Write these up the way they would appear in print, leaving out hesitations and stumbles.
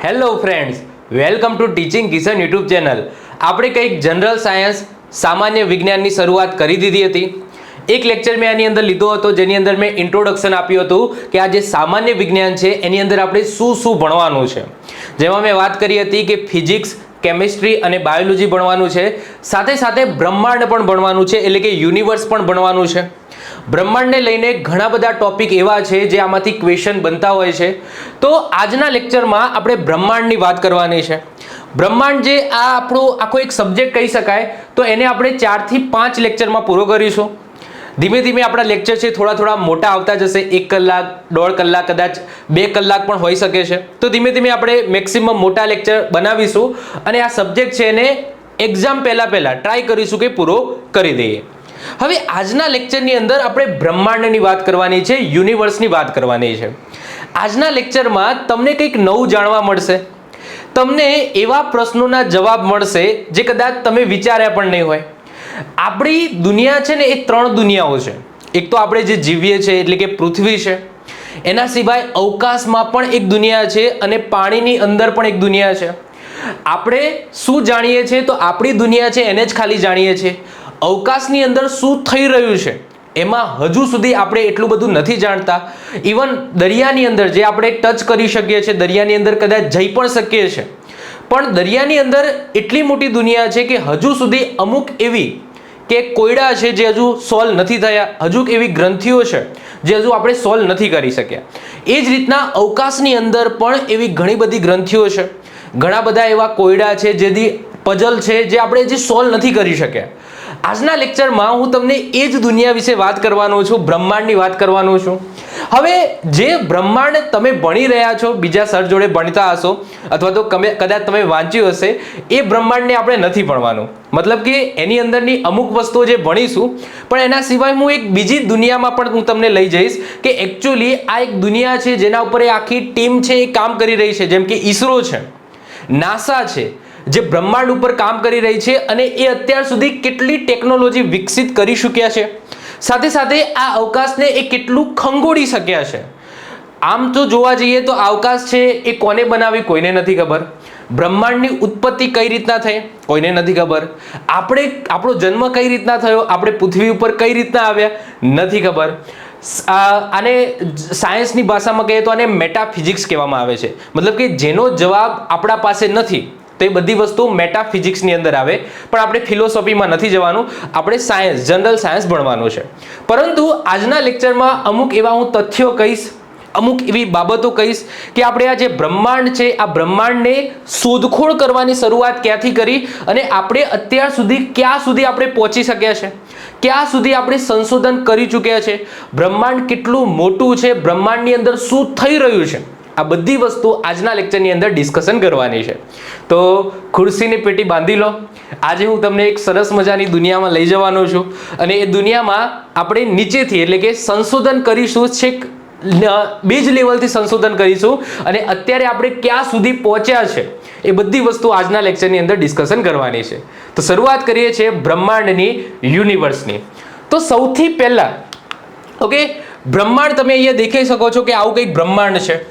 Hello friends, welcome to teaching Kishan YouTube channel. આપણે કંઈક general science સામાન્ય વિજ્ઞાનની શરૂઆત કરી દીધી હતી। એક લેક્ચર મેં આની અંદર લીધો હતો જેની અંદર મેં ઇન્ટ્રોડક્શન આપ્યું હતું કે આ જે સામાન્ય વિજ્ઞાન છે એની અંદર આપણે શું શું ભણવાનું છે, જેમાં મેં વાત કરી હતી કે ફિઝિક્સ, કેમિસ્ટ્રી અને બાયોલોજી ભણવાનું છે, સાથે સાથે બ્રહ્માંડ પણ ભણવાનું છે, એટલે કે યુનિવર્સ પણ ભણવાનું છે। બ્રહ્માંડને લઈને ઘણા બધા ટોપિક એવા છે જે આમાંથી ક્વેશ્ચન બનતા હોય છે। તો આજના લેક્ચરમાં આપણે બ્રહ્માંડની વાત કરવાની છે। બ્રહ્માંડ જે આ આપણો આખો એક સબ્જેક્ટ કહી શકાય, તો એને આપણે 4 થી 5 લેક્ચરમાં પૂરો કરીશું। ધીમે ધીમે આપણા લેક્ચર છે થોડા મોટા આવતા જશે, 1 કલાક, 1.5 કલાક, કદાચ 2 કલાક પણ હોઈ શકે છે। તો ધીમે ધીમે આપણે મેક્સિમમ મોટા લેક્ચર બનાવીશું અને આ સબ્જેક્ટ છે એને એક્ઝામ પહેલા ટ્રાય કરીશું કે પૂરો કરી દઈએ। હવે આજના લેક્ચરની અંદર આપણે બ્રહ્માંડની વાત કરવાની છે, યુનિવર્સની વાત કરવાની છે। આજના લેક્ચરમાં તમને કંઈક નવું જાણવા મળશે, તમને એવા પ્રશ્નોના જવાબ મળશે જે કદાચ તમે વિચાર્યા પણ નહીં હોય। આપણી દુનિયા છે ને એ 3 દુનિયાઓ છે। એક તો આપણે જે જીવીએ છીએ એટલે કે પૃથ્વી છે, એના સિવાય અવકાશમાં પણ એક દુનિયા છે અને પાણીની અંદર પણ એક દુનિયા છે। આપણે શું જાણીએ છીએ તો આપણી દુનિયા છે એને જ ખાલી જાણીએ છીએ। અવકાશની અંદર શું થઈ રહ્યું છે એમાં હજુ સુધી આપણે એટલું બધું નથી જાણતા। ઇવન દરિયાની અંદર જે આપણે ટચ કરી શકીએ છીએ, દરિયાની અંદર કદાચ જઈ પણ શકીએ છીએ, પણ દરિયાની અંદર એટલી મોટી દુનિયા છે કે હજુ સુધી અમુક એવી કે કોયડા છે જે હજુ સોલ્વ નથી થયા, હજુ એવી ગ્રંથિઓ છે જે હજુ આપણે સોલ્વ નથી કરી શક્યા। એ જ રીતના અવકાશની અંદર પણ એવી ઘણી બધી ગ્રંથિઓ છે, ઘણા બધા એવા કોયડા છે જેથી પઝલ છે જે આપણે હજી સોલ્વ નથી કરી શક્યા। આજના લેક્ચરમાં હું તમને એ જ દુનિયા વિશે વાત કરવાનો છું, બ્રહ્માંડની વાત કરવાનો છું। હવે જે બ્રહ્માંડ તમે ભણી રહ્યા છો, બીજા સર જોડે ભણતા હશો અથવા તો કદાચ તમે વાંચ્યું હશે, એ બ્રહ્માંડને આપણે નથી ભણવાનું। મતલબ કે એની અંદરની અમુક વસ્તુઓ જે ભણીશું, પણ એના સિવાય હું એક બીજી દુનિયામાં પણ હું તમને લઈ જઈશ કે એકચ્યુઅલી આ એક દુનિયા છે જેના ઉપર એ આખી ટીમ છે એ કામ કરી રહી છે, જેમ કે ઈસરો છે, નાસા છે, જે બ્રહ્માંડ ઉપર કામ કરી રહી છે અને એ અત્યાર સુધી કેટલી ટેકનોલોજી વિકસિત કરી ચૂક્યા છે, સાથે સાથે આ અવકાશને એ કેટલું ખંગોળી શક્યા છે। આમ તો જોવા જઈએ તો અવકાશ છે એ કોને બનાવી કોઈને નથી ખબર, બ્રહ્માંડની ઉત્પત્તિ કઈ રીતના થઈ કોઈને નથી ખબર, આપણો જન્મ કઈ રીતના થયો, આપણે પૃથ્વી ઉપર કઈ રીતના આવ્યા નથી ખબર। આને સાયન્સની ભાષામાં કહીએ તો આને મેટાફિઝિક્સ કહેવામાં આવે છે। મતલબ કે જેનો જવાબ આપણા પાસે નથી તો એ બધી વસ્તુ મેટાફિઝિક્સની અંદર આવે, પણ આપણે ફિલોસોફીમાં નથી જવાનું, આપણે સાયન્સ, જનરલ સાયન્સ ભણવાનું છે। પરંતુ આજના લેક્ચરમાં અમુક એવા હું તથ્યો કહીશ, અમુક એવી બાબતો કહીશ કે આપણે આ જે બ્રહ્માંડ છે આ બ્રહ્માંડને શોધખોળ કરવાની શરૂઆત ક્યાંથી કરી અને આપણે અત્યાર સુધી ક્યાં સુધી આપણે પહોંચી શક્યા છે, ક્યાં સુધી આપણે સંશોધન કરી ચૂક્યા છે, બ્રહ્માંડ કેટલું મોટું છે, બ્રહ્માંડની અંદર શું થઈ રહ્યું છે, આ બધી વસ્તુ આજના લેક્ચરની અંદર ડિસ્કશન કરવાની છે। તો ખુરશીની પેટી બાંધી લો, આજે હું તમને એક સરસ મજાની દુનિયામાં લઈ જવાનો છું અને એ દુનિયામાં આપણે નીચેથી એટલે કે સંશોધન કરીશું, છેક બીજ લેવલથી સંશોધન કરીશું અને અત્યારે આપણે ક્યાં સુધી પહોંચ્યા છે એ બધી વસ્તુ આજના લેક્ચરની અંદર ડિસ્કશન કરવાની છે। તો શરૂઆત કરીએ છીએ બ્રહ્માંડની, યુનિવર્સની। તો સૌથી પહેલા ઓકે, બ્રહ્માંડ તમે અહીંયા દેખાઈ શકો છો કે આવું કંઈક બ્રહ્માંડ છે।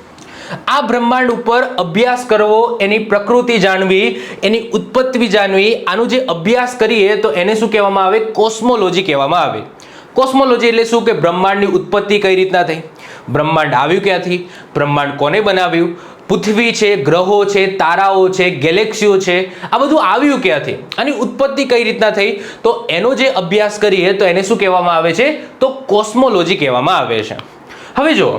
આ બ્રહ્માંડ ઉપર અભ્યાસ કરવો, એની પ્રકૃતિ જાણવી, એની ઉત્પત્તિ જાણવી, આનો જે અભ્યાસ કરીએ તો એને શું કહેવામાં આવે? કોસ્મોલોજી કહેવામાં આવે। કોસ્મોલોજી એટલે શું કે બ્રહ્માંડની ઉત્પત્તિ કઈ રીતના થઈ, બ્રહ્માંડ આવ્યું ક્યાંથી, બ્રહ્માંડ કોને બનાવ્યું, પૃથ્વી છે, ગ્રહો છે, તારાઓ છે, ગેલેક્સીઓ છે, આ બધું આવ્યું ક્યાંથી, આની ઉત્પત્તિ કઈ રીતના થઈ, તો એનો જે અભ્યાસ કરીએ તો એને શું કહેવામાં આવે છે? તો કોસ્મોલોજી કહેવામાં આવે છે। હવે જો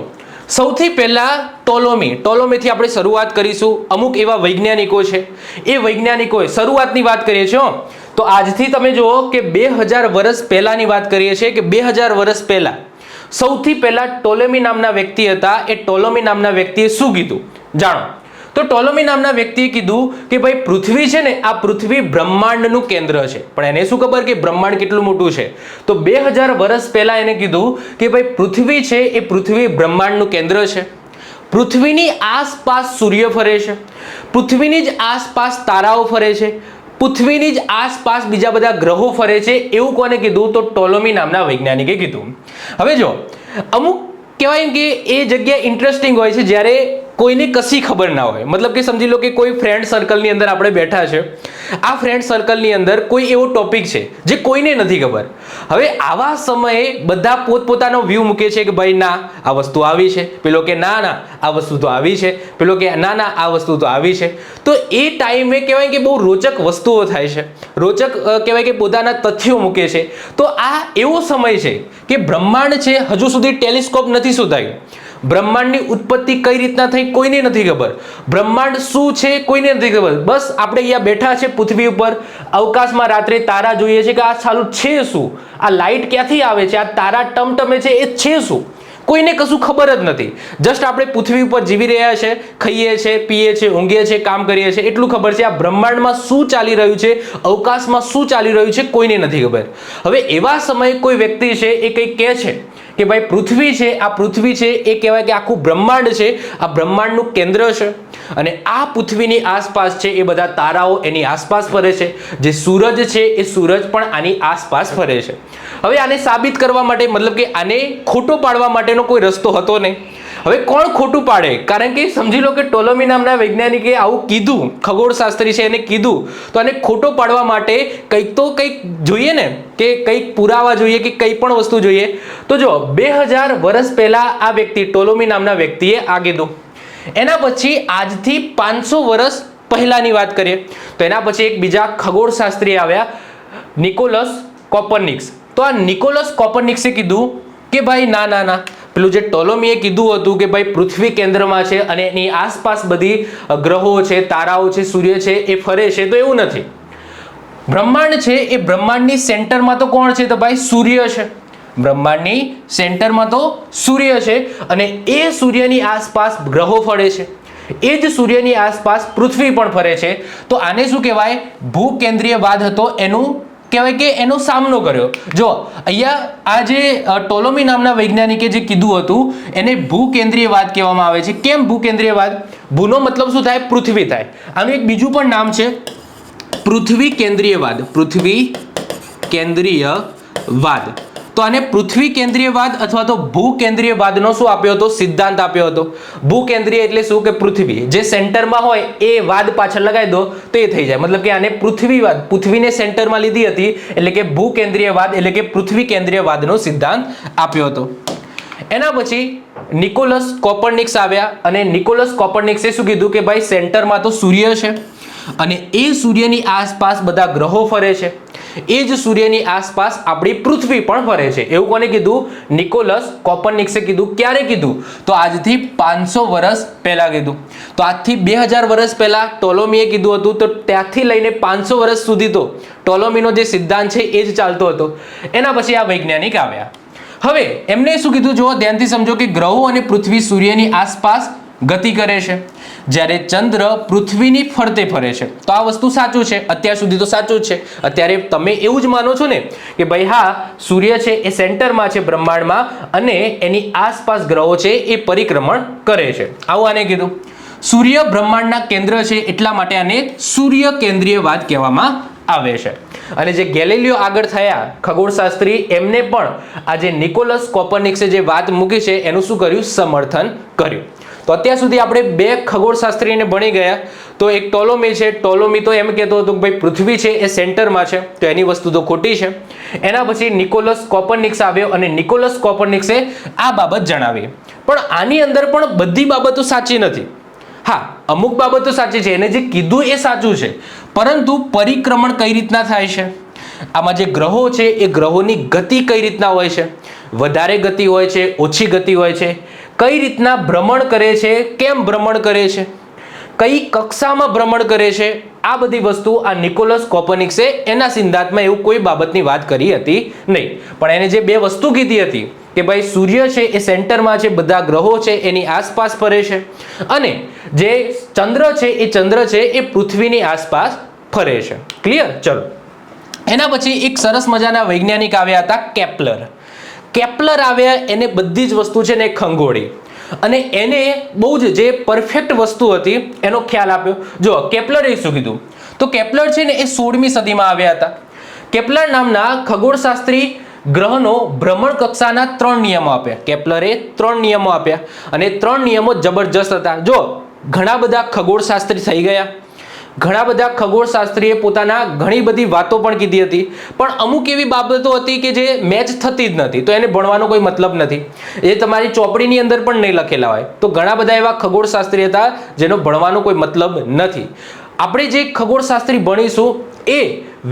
સૌથી પહેલા ટોલોમીથી આપણે શરૂઆત કરીશું। અમુક એવા વૈજ્ઞાનિકો છે, એ વૈજ્ઞાનિકોએ શરૂઆતની વાત કરીએ છીએ તો આજથી તમે જુઓ કે 2000 વર્ષ પહેલાની વાત કરીએ છીએ કે 2000 વર્ષ પહેલા સૌથી પહેલા ટોલેમી નામના વ્યક્તિ હતા। એ ટોલેમી નામના વ્યક્તિએ શું કીધું જાણો? તો ટોલેમી નામના વ્યક્તિએ કીધું કે ભાઈ પૃથ્વી છે ને, આ પૃથ્વી બ્રહ્માંડનું કેન્દ્ર છે। પણ એને શું ખબર કે બ્રહ્માંડ કેટલું મોટું છે? તો 2000 વર્ષ પહેલા એને કીધું કે ભાઈ પૃથ્વી છે એ પૃથ્વી બ્રહ્માંડનું કેન્દ્ર છે, પૃથ્વીની આસપાસ સૂર્ય ફરે છે, પૃથ્વીની જ આસપાસ તારાઓ ફરે છે, પૃથ્વીની જ આસપાસ બીજા બધા ગ્રહો ફરે છે। એવું કોને કીધું? તો ટોલેમી નામના વૈજ્ઞાનિકે કીધું। હવે જો અમુક કહેવાય કે એ જગ્યા ઇન્ટરેસ્ટિંગ હોય છે, જ્યારે કોઈને કશી ખબર ના હોય, મતલબ કે સમજી લો કે કોઈ ફ્રેન્ડ સર્કલની અંદર આપણે બેઠા છે, આ ફ્રેન્ડ સર્કલની અંદર કોઈ એવો ટોપિક છે જે કોઈને નથી ખબર. હવે આવા સમયે બધા પોતપોતાનો વ્યૂ મૂકે છે કે ભાઈ ના આ વસ્તુ આવી છે, પેલો કે ના ના આ વસ્તુ તો આવી છે, પેલો કે ના ના આ વસ્તુ તો આવી છે. તો એ ટાઈમે કહેવાય કે બહુ રોચક વસ્તુઓ થાય છે, રોચક કહેવાય કે પોતાના તથ્યો મૂકે છે. તો આ એવો સમય છે કે બ્રહ્માંડ છે હજુ સુધી ટેલિસ્કોપ નથી શોધાયું. બ્રહ્માંડની ઉત્પત્તિ કઈ રીતના થઈ કોઈને નથી ખબર, બ્રહ્માંડ શું છે કોઈને નથી ખબર. બસ આપણે અહીંયા બેઠા છે પૃથ્વી ઉપર, અવકાશમાં રાત્રે તારા જોઈએ છે કે આ ચાલુ છે શું, આ લાઇટ ક્યાંથી આવે છે, આ તારા ટમટમે છે એ છે શું, કોઈને કશું ખબર જ નથી. જસ્ટ આપણે પૃથ્વી ઉપર જીવી રહ્યા છે, ખાઈએ છે, પીએ છે, ઊંઘીએ છે, કામ કરીએ છીએ, એટલું ખબર છે. આ બ્રહ્માંડમાં શું ચાલી રહ્યું છે, અવકાશમાં શું ચાલી રહ્યું છે કોઈને નથી ખબર. હવે એવા સમયે કોઈ વ્યક્તિ છે એ કંઈક કહે છે કે ભાઈ પૃથ્વી છે, આ પૃથ્વી છે એ કહેવાય કે આખું બ્રહ્માંડ છે, આ બ્રહ્માંડનું કેન્દ્ર છે અને આ પૃથ્વીની આસપાસ છે એ બધા તારાઓ એની આસપાસ ફરે છે, જે સૂરજ છે એ સૂરજ પણ આની આસપાસ ફરે છે. હવે આને સાબિત કરવા માટે, મતલબ કે આને ખોટો પાડવા માટેનો કોઈ રસ્તો હતો નહીં. હવે કોણ ખોટું પાડે? કારણ કે સમજી લો કે ટોલોમી નામના વૈજ્ઞાનિકે આવું કીધું, ખગોળશાસ્ત્રી છે એને કીધું, તો આને ખોટો પાડવા માટે કંઈક તો કંઈક જોઈએ ને, કે કંઈક પુરાવા જોઈએ કે કંઈ પણ વસ્તુ જોઈએ. તો જો 2000 વર્ષ પહેલા આ વ્યક્તિ ટોલોમી નામના વ્યક્તિએ આ કીધું. એના પછી આજથી 500 વર્ષ પહેલાની વાત કરીએ તો એના પછી એક બીજા ખગોળશાસ્ત્રી આવ્યા, નિકોલસ કોપરનિકસ. તો આ નિકોલસ કોપરનિક્સે કીધું કે ભાઈ ના ના ના, પેલું જે ટોલોમીએ કીધું હતું કે ભાઈ પૃથ્વી કેન્દ્રમાં છે અને એની આસપાસ બધી ગ્રહો છે, તારાઓ છે, સૂર્ય છે એ ફરે છે, તો એવું નથી. બ્રહ્માંડ છે એ બ્રહ્માંડની સેન્ટરમાં તો કોણ છે? તો ભાઈ સૂર્ય છે. બ્રહ્માંડની સેન્ટરમાં તો સૂર્ય છે અને એ સૂર્યની આસપાસ ગ્રહો ફરે છે, એ જ સૂર્યની આસપાસ પૃથ્વી પણ ફરે છે. તો આને શું કહેવાય? ભૂકેન્દ્રીયવાદ હતો, એનું કહેવાય કે એનો સામનો કર્યો. જો અહીંયા આ જે ટોલોમી નામના વૈજ્ઞાનિકે જે કીધું હતું એને ભૂકેન્દ્રીયવાદ કહેવામાં આવે છે. કેમ ભૂકેન્દ્રીયવાદ? ભૂનો મતલબ શું થાય? પૃથ્વી થાય. આનું એક બીજું પણ નામ છે પૃથ્વી કેન્દ્રીયવાદ. પૃથ્વી કેન્દ્રીયવાદ. તો આને પૃથ્વી કેન્દ્રીયવાદ અથવા તો ભૂકેન્દ્રીયવાદનો શું આપ્યો હતો? સિદ્ધાંત આપ્યો હતો. ભૂકેન્દ્રીય એટલે શું? કે પૃથ્વી જે સેન્ટરમાં હોય એ વાદ પાછળ લગાવી દો તો એ થઈ જાય. મતલબ કે આને પૃથ્વીવાદ, પૃથ્વીને સેન્ટરમાં લીધી હતી એટલે કે ભૂકેન્દ્રીયવાદ એટલે કે પૃથ્વી કેન્દ્રીયવાદનો સિદ્ધાંત આપ્યો હતો. એના પછી નિકોલસ કોપરનિક્સ આવ્યા અને નિકોલસ કોપરનિક્સે શું કીધું કે ભાઈ સેન્ટરમાં તો સૂર્ય છે અને એ સૂર્યની આસપાસ બધા ગ્રહો ફરે છે, એ જ સૂર્યની આસપાસ આપણી પૃથ્વી પણ ફરે છે. એવું કોને કીધું? નિકોલસ કોપરનિક્સે કીધું. ક્યારે કીધું? તો આજથી 500 વર્ષ પહેલા કીધું. તો આજથી 2000 વર્ષ પહેલા ટોલોમીએ કીધું હતું, તો ત્યાંથી લઈને 500 વર્ષ સુધી તો ટોલોમીનો જે સિદ્ધાંત છે એ જ ચાલતો હતો. એના પછી આ વૈજ્ઞાનિક આવ્યા. હવે એમને શું કીધું? જો ધ્યાનથી સમજો કે ગ્રહો અને પૃથ્વી સૂર્યની આસપાસ ગતિ કરે છે, જ્યારે ચંદ્ર પૃથ્વીની ફરતે ફરે છે. તો આ વસ્તુ સાચું છે, અત્યાર સુધી તો સાચું જ છે. અત્યારે તમે એવું જ માનો છો ને કે ભાઈ હા સૂર્ય છે એ સેન્ટરમાં છે બ્રહ્માંડમાં અને એની આસપાસ ગ્રહો છે એ પરિક્રમણ કરે છે. આવું આને કીધું. સૂર્ય બ્રહ્માંડના કેન્દ્ર છે એટલા માટે આને સૂર્ય કેન્દ્રીયવાદ કહેવામાં આવે છે. અને જે ગેલિલિયો આગળ થયા ખગોળશાસ્ત્રી, એમને પણ આ જે નિકોલસ કોપરનિક્સે જે વાત મૂકી છે એનું શું કર્યું? સમર્થન કર્યું. તો અત્યાર સુધી આપણે બે ખગોળશાસ્ત્રીને ભણી ગયા. તો એક ટોલોમી છે, ટોલોમી તો એમ કહેતો હતો કે ભાઈ પૃથ્વી છે એ સેન્ટરમાં છે, તો એની વસ્તુ તો ખોટી છે. એના પછી નિકોલસ કોપરનિક્સ આવ્યો અને નિકોલસ કોપરનિક્સે આ બાબત જણાવી. પણ આની અંદર પણ બધી બાબતો સાચી નથી. હા, અમુક બાબતો સાચી છે, એને જે કીધું એ સાચું છે, પરંતુ પરિક્રમણ કઈ રીતના થાય છે, આમાં જે ગ્રહો છે એ ગ્રહોની ગતિ કઈ રીતના હોય છે, વધારે ગતિ હોય છે, ઓછી ગતિ હોય છે, કઈ રીતના ભ્રમણ કરે છે, કેમ ભ્રમણ કરે છે, કઈ કક્ષામાં ભ્રમણ કરે છે, આ બધી વસ્તુ આ નિકોલસ કોપરનિક્સે એના સિદ્ધાંતમાં એવું કોઈ બાબતની વાત કરી હતી નહીં. પણ એને જે બે વસ્તુ કીધી હતી કે ભાઈ સૂર્ય છે એ સેન્ટરમાં છે, બધા ગ્રહો છે એની આસપાસ ફરે છે અને જે ચંદ્ર છે એ ચંદ્ર છે એ પૃથ્વીની આસપાસ ફરે છે. ક્લિયર? ચલો, એના પછી એક સરસ મજાના વૈજ્ઞાનિક આવ્યા હતા કેપ્લર. કેપ્લર આવ્યા, એને બધી જ વસ્તુ છે ને ખંગોળી અને એને બહુ જ જે પરફેક્ટ વસ્તુ હતી એનો ખ્યાલ આપ્યો. જો કેપ્લરે શું કીધું? તો કેપ્લર છે ને એ 16મી સદીમાં આવ્યા હતા. કેપ્લર નામના ખગોળશાસ્ત્રી ગ્રહનો ભ્રમણ કક્ષાના 3 નિયમો આપ્યા. કેપ્લરે 3 નિયમો આપ્યા અને 3 નિયમો જબરજસ્ત હતા. જો ઘણા બધા ખગોળશાસ્ત્રી થઈ ગયા, ઘણા બધા ખગોળશાસ્ત્રીએ પોતાના ઘણી બધી વાતો પણ કીધી હતી, પણ અમુક એવી બાબતો હતી કે જે મેચ થતી જ નથી, તો એને ભણવાનો કોઈ મતલબ નથી, એ તમારી ચોપડીની અંદર પણ નહીં લખેલા હોય. તો ઘણા બધા એવા ખગોળશાસ્ત્રી હતા જેનો ભણવાનો કોઈ મતલબ નથી. આપણે જે ખગોળશાસ્ત્રી ભણીશું એ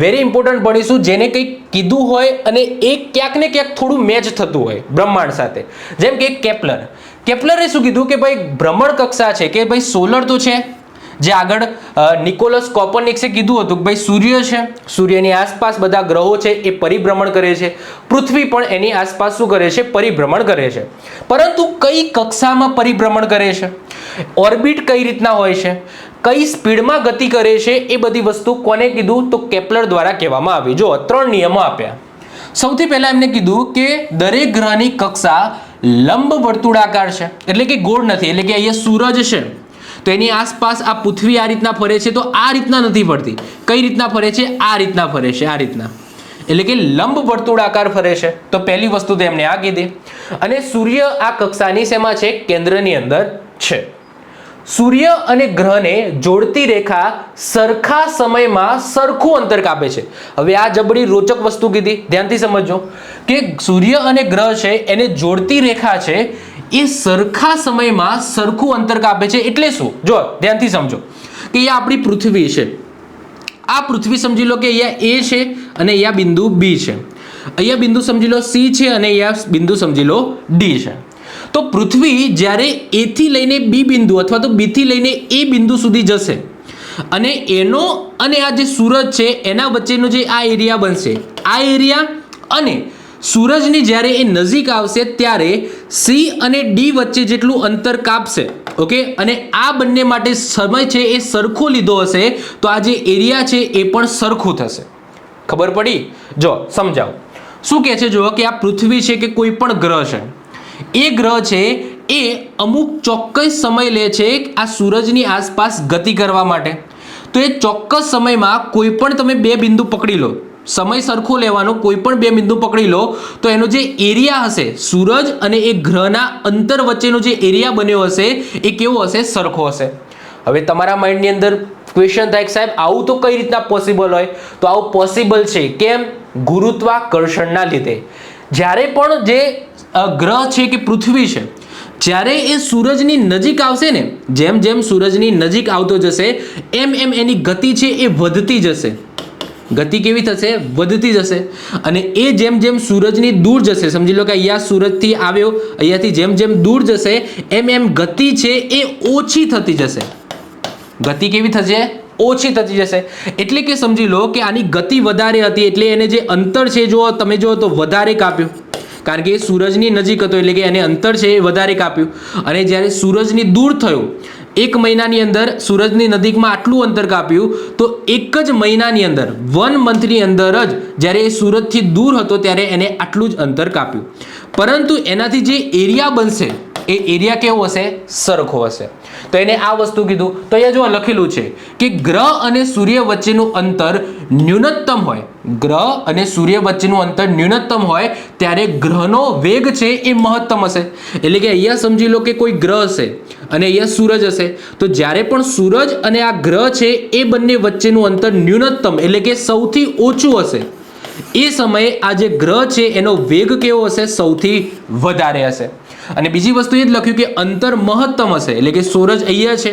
વેરી ઇમ્પોર્ટન્ટ ભણીશું જેને કંઈક કીધું હોય અને એ ક્યાંક ને ક્યાંક થોડું મેચ થતું હોય બ્રહ્માંડ સાથે. જેમ કે કેપ્લરે શું કીધું કે ભાઈ ભ્રમણ કક્ષા છે કે ભાઈ સોલર તો છે, જે આગળ નિકોલસ કોપરનિકસે કીધું હતું કે ભાઈ સૂર્ય છે, સૂર્યની આસપાસ બધા ગ્રહો છે એ પરિભ્રમણ કરે છે, પૃથ્વી પણ એની આસપાસ શું કરે છે? પરિભ્રમણ કરે છે. પરંતુ કઈ કક્ષામાં પરિભ્રમણ કરે છે, ઓર્બિટ કઈ રીતના હોય છે, કઈ સ્પીડમાં ગતિ કરે છે, એ બધી વસ્તુ કોને કીધું? તો કેપ્લર દ્વારા કહેવામાં આવી. જો 3 નિયમો આપ્યા. સૌથી પહેલા એમને કીધું કે દરેક ગ્રહની કક્ષા લંબ વર્તુળાકાર છે, એટલે કે ગોળ નથી. એટલે કે અહીંયા સૂરજ છે તો એની આસપાસ આ પૃથ્વી આ રીતના ફરે છે, તો આ રીતના નથી ફરતી. કઈ રીતના ફરે છે? આ રીતના ફરે છે, આ રીતના. એટલે કે લંબ વર્તુળાકાર ફરે છે. તો પહેલી વસ્તુ તો એમને આ કીધી. અને સૂર્ય આ કક્ષાની શેમાં છે? કેન્દ્રની અંદર છે. સૂર્ય અને ગ્રહને જોડતી રેખા સરખા સમયમાં સરખું અંતર કાપે છે. હવે આ જબરી રોચક વસ્તુ કીધી, ધ્યાનથી સમજજો કે સૂર્ય અને ગ્રહ છે એને જોડતી રેખા છે એ સરખા સમયમાં સરખું અંતર કાપે છે. એટલે શું? જો ધ્યાનથી સમજો કે અહીંયા આપણી પૃથ્વી છે, આ પૃથ્વી સમજી લો કે અહીંયા એ છે અને અહીંયા બિંદુ બી છે, અહીંયા બિંદુ સમજી લો સી છે અને અહીંયા બિંદુ સમજી લો ડી છે. તો પૃથ્વી જ્યારે એ થી લઈને બી બિંદુ અથવા તો બી થી લઈને એ બિંદુ સુધી જશે અને એનો અને આ જે સૂરજ છે એના વચ્ચેનો જે આ એરિયા બનશે, આ એરિયા અને સૂરજની જ્યારે એ નજીક આવશે ત્યારે સી અને ડી વચ્ચે જેટલું અંતર કાપશે, ઓકે, અને આ બંને માટે સમય છે એ સરખો લીધો હશે તો આ જે એરિયા છે એ પણ સરખું થશે. ખબર પડી? જો સમજાવો શું કહે છે. જો કે આ પૃથ્વી છે કે કોઈ પણ ગ્રહ છે, એ ગ્રહ છે એ અમુક ચોક્કસ સમય લે છે આ સૂરજની આસપાસ ગતિ કરવા માટે. તો એ ચોક્કસ સમયમાં કોઈ પણ તમે 2 બિંદુ પકડી લો, સમય સરખો લેવાનો, કોઈ પણ 2 બિંદુ પકડી લો તો એનો જે એરિયા હશે સૂરજ અને એ ગ્રહના અંતર વચ્ચેનો જે એરિયા બન્યો હશે એ કેવો હશે? સરખો હશે. હવે તમારા માઇન્ડની અંદર ક્વેશ્ચન થાય કે સાહેબ આવું તો કઈ રીતના પોસિબલ હોય? તો આવું પોસિબલ છે. કેમ? ગુરુત્વાકર્ષણના લીધે. જ્યારે પણ જે ગ્રહ છે કે પૃથ્વી છે, જ્યારે એ સૂરજની નજીક આવશે ને, જેમ જેમ સૂરજની નજીક આવતો જશે એમ એમ એની ગતિ છે એ વધતી જશે. ગતિ કેવી થશે? વધતી જશે. અને એ જેમ જેમ સૂરજની દૂર જશે, સમજી લો કે અહીંયા સૂરજથી આવ્યો, અહીંયાથી જેમ જેમ દૂર જશે એમ એમ ગતિ છે એ ઓછી થતી જશે. ગતિ કેવી થશે? ઓછી થતી જશે. એટલે કે સમજી લો કે આની ગતિ વધારે હતી એટલે એને જે અંતર છે જો તમે જો તો વધારે કાપ્યું, કારણ કે સૂરજની નજીક હતો એટલે કે એને અંતર છે એ વધારે કાપ્યું. અને જ્યારે સૂરજની દૂર થયો, 1 મહિનાની અંદર સૂરજની નજીકમાં આટલું અંતર કાપ્યું, તો 1 જ મહિનાની અંદર 1 મંથની અંદર જ જ્યારે એ સૂરજથી દૂર હતો ત્યારે એને આટલું જ અંતર કાપ્યું. પરંતુ એનાથી જે એરિયા બનશે એ એરિયા કેવો હશે? સરખો હશે. તો એને આ વસ્તુ કીધું. તો અહીંયા જો લખેલું છે કે ગ્રહ અને સૂર્ય વચ્ચેનું અંતર ન્યૂનતમ હોય, ગ્રહ અને સૂર્ય વચ્ચેનું અંતર ન્યૂનતમ હોય ત્યારે ગ્રહનો વેગ છે એ મહત્તમ હશે. એટલે કે અહીંયા સમજી લો કે કોઈ ગ્રહ હશે અને અહીંયા સૂરજ હશે, તો જ્યારે પણ સૂરજ અને આ ગ્રહ છે એ બંને વચ્ચેનું અંતર ન્યૂનતમ એટલે કે સૌથી ઓછું હશે, એ સમયે આ જે ગ્રહ છે એનો વેગ કેવો હશે? સૌથી વધારે હશે. અને બીજી વસ્તુ એ જ લખ્યું કે અંતર મહત્તમ હશે, એટલે કે સૂરજ અહીંયા છે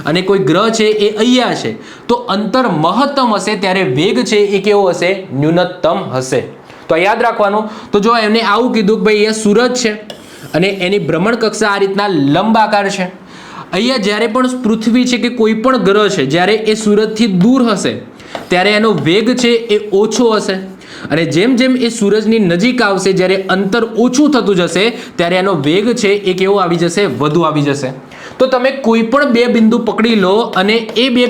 અને કોઈ ગ્રહ છે એ અહીંયા છે, તો અંતર મહત્તમ હશે ત્યારે વેગ છે એ કેવો હશે? ન્યૂનતમ હશે. તો યાદ રાખવાનું. તો જો એમને આવું કીધું કે ભાઈ અહીંયા સૂરજ છે અને એની ભ્રમણ કક્ષા આ રીતના લંબાકાર છે. અહીંયા જ્યારે પણ પૃથ્વી છે કે કોઈ પણ ગ્રહ છે જ્યારે એ સૂરજથી દૂર હશે ત્યારે એનો વેગ છે એ ઓછો હશે. અને જેમ જેમ એ સૂરજની નજીક આવશે જ્યારે અંતર ઓછું થતું જશે ત્યારે એનો વેગ છે એ કેવો આવી જશે? વધુ આવી જશે. તો તમે કોઈ પણ 2 બિંદુ પકડી લો અને એ બે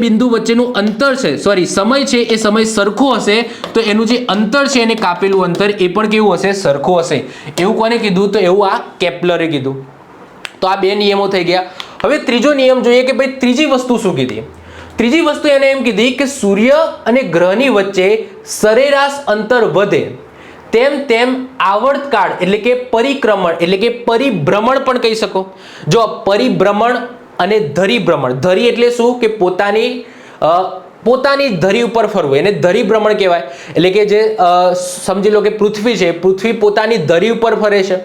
બિંદુ વચ્ચેનું અંતર છે, સોરી સમય છે એ સમય સરખો હશે તો એનું જે અંતર છે એને કાપેલું અંતર એ પણ કેવું હશે? સરખો હશે. એવું કોને કીધું? તો એવું આ કેપ્લરે કીધું. તો આ 2 નિયમો થઈ ગયા. હવે ત્રીજો નિયમ જોઈએ કે ભાઈ ત્રીજી વસ્તુ શું કીધી? ત્રીજી વસ્તુ એને એમ કીધી કે સૂર્ય અને ગ્રહની વચ્ચે સરેરાશ અંતર વધે તેમ તેમ આવર્તકાળ એટલે કે પરિક્રમણ એટલે કે પરિભ્રમણ પણ કહી શકો. જો પરિભ્રમણ અને ધરીભ્રમણ, ધરી એટલે શું કે પોતાની ધરી ઉપર ફરવું, એને ધરીભ્રમણ કહેવાય. એટલે કે જે સમજી લો કે પૃથ્વી છે, પૃથ્વી પોતાની ધરી ઉપર ફરે છે,